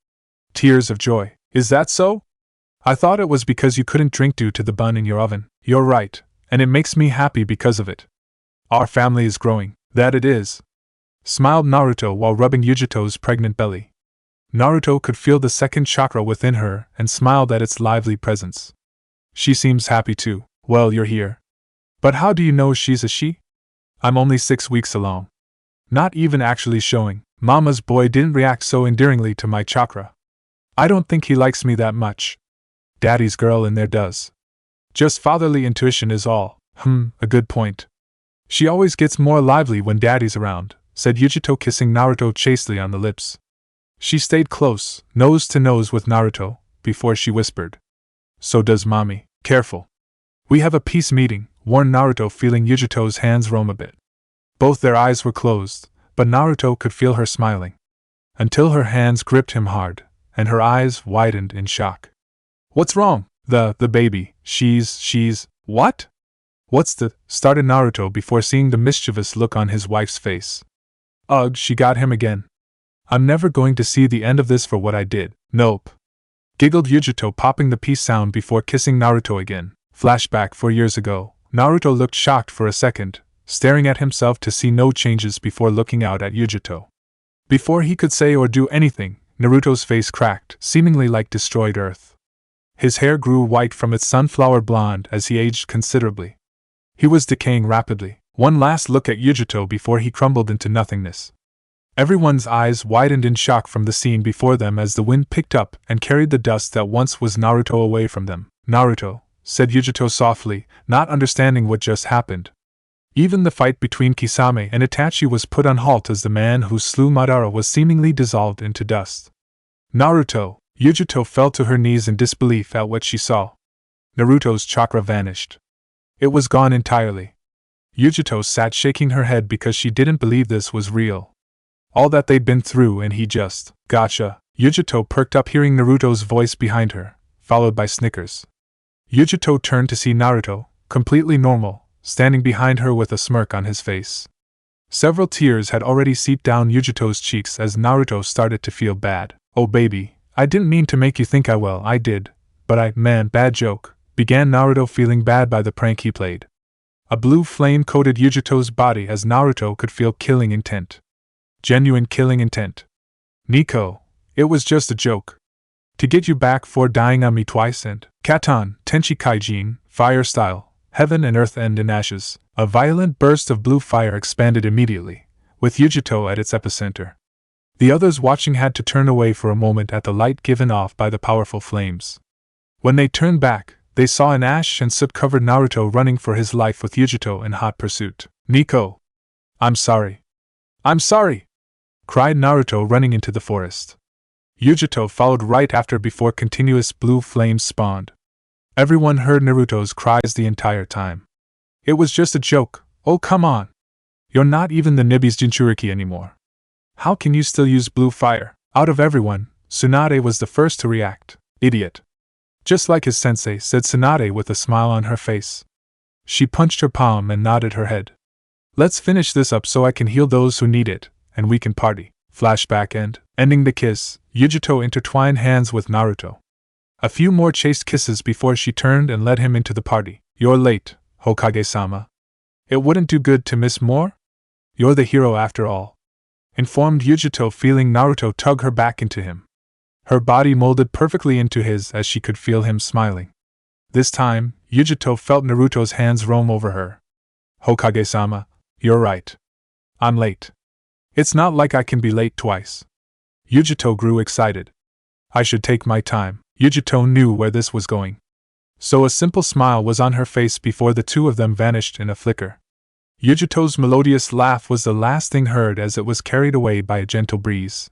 Tears of joy. Is that so? I thought it was because you couldn't drink due to the bun in your oven. You're right, and it makes me happy because of it. Our family is growing. That it is. Smiled Naruto while rubbing Yujito's pregnant belly. Naruto could feel the second chakra within her and smiled at its lively presence. She seems happy too. Well, you're here. But how do you know she's a she? I'm only 6 weeks along. Not even actually showing. Mama's boy didn't react so endearingly to my chakra. I don't think he likes me that much. Daddy's girl in there does. Just fatherly intuition is all. A good point. She always gets more lively when Daddy's around, said Yujito, kissing Naruto chastely on the lips. She stayed close, nose to nose with Naruto, before she whispered. So does Mommy. Careful. We have a peace meeting, warned Naruto, feeling Yujito's hands roam a bit. Both their eyes were closed, but Naruto could feel her smiling. Until her hands gripped him hard, and her eyes widened in shock. What's wrong? The baby. She's. What? Started Naruto before seeing the mischievous look on his wife's face. Ugh, she got him again. I'm never going to see the end of this for what I did. Nope. Giggled Yujito, popping the peace sound before kissing Naruto again. Flashback 4 years ago. Naruto looked shocked for a second, staring at himself to see no changes before looking out at Yujito. Before he could say or do anything, Naruto's face cracked, seemingly like destroyed earth. His hair grew white from its sunflower blonde as he aged considerably. He was decaying rapidly. One last look at Yujito before he crumbled into nothingness. Everyone's eyes widened in shock from the scene before them as the wind picked up and carried the dust that once was Naruto away from them. Naruto, said Yujito softly, not understanding what just happened. Even the fight between Kisame and Itachi was put on halt as the man who slew Madara was seemingly dissolved into dust. Naruto, Yujito fell to her knees in disbelief at what she saw. Naruto's chakra vanished. It was gone entirely. Yujito sat shaking her head because she didn't believe this was real. All that they'd been through and he just, gotcha. Yujito perked up hearing Naruto's voice behind her, followed by snickers. Yujito turned to see Naruto, completely normal, standing behind her with a smirk on his face. Several tears had already seeped down Yujito's cheeks as Naruto started to feel bad. Oh baby, I didn't mean to make you think I did, but bad joke, began Naruto, feeling bad by the prank he played. A blue flame coated Yujito's body as Naruto could feel killing intent. Genuine killing intent. Nico, it was just a joke. To get you back for dying on me twice and Katan, Tenchi Kaijin, fire style, heaven and earth end in ashes. A violent burst of blue fire expanded immediately, with Yujito at its epicenter. The others watching had to turn away for a moment at the light given off by the powerful flames. When they turned back, they saw an ash and soot-covered Naruto running for his life with Yujito in hot pursuit. Nico! I'm sorry! I'm sorry! Cried Naruto, running into the forest. Yujito followed right after before continuous blue flames spawned. Everyone heard Naruto's cries the entire time. It was just a joke. Oh come on! You're not even the Nibi's Jinchuriki anymore. How can you still use blue fire? Out of everyone, Tsunade was the first to react. Idiot. Just like his sensei, said Tsunade with a smile on her face. She punched her palm and nodded her head. Let's finish this up so I can heal those who need it, and we can party. Flashback and, ending the kiss, Yujito intertwined hands with Naruto. A few more chaste kisses before she turned and led him into the party. You're late, Hokage-sama. It wouldn't do good to miss more? You're the hero after all. Informed Yujito, feeling Naruto tug her back into him. Her body molded perfectly into his as she could feel him smiling. This time, Yujito felt Naruto's hands roam over her. Hokage-sama, you're right. I'm late. It's not like I can be late twice. Yujito grew excited. I should take my time. Yujito knew where this was going. So a simple smile was on her face before the two of them vanished in a flicker. Yujito's melodious laugh was the last thing heard as it was carried away by a gentle breeze.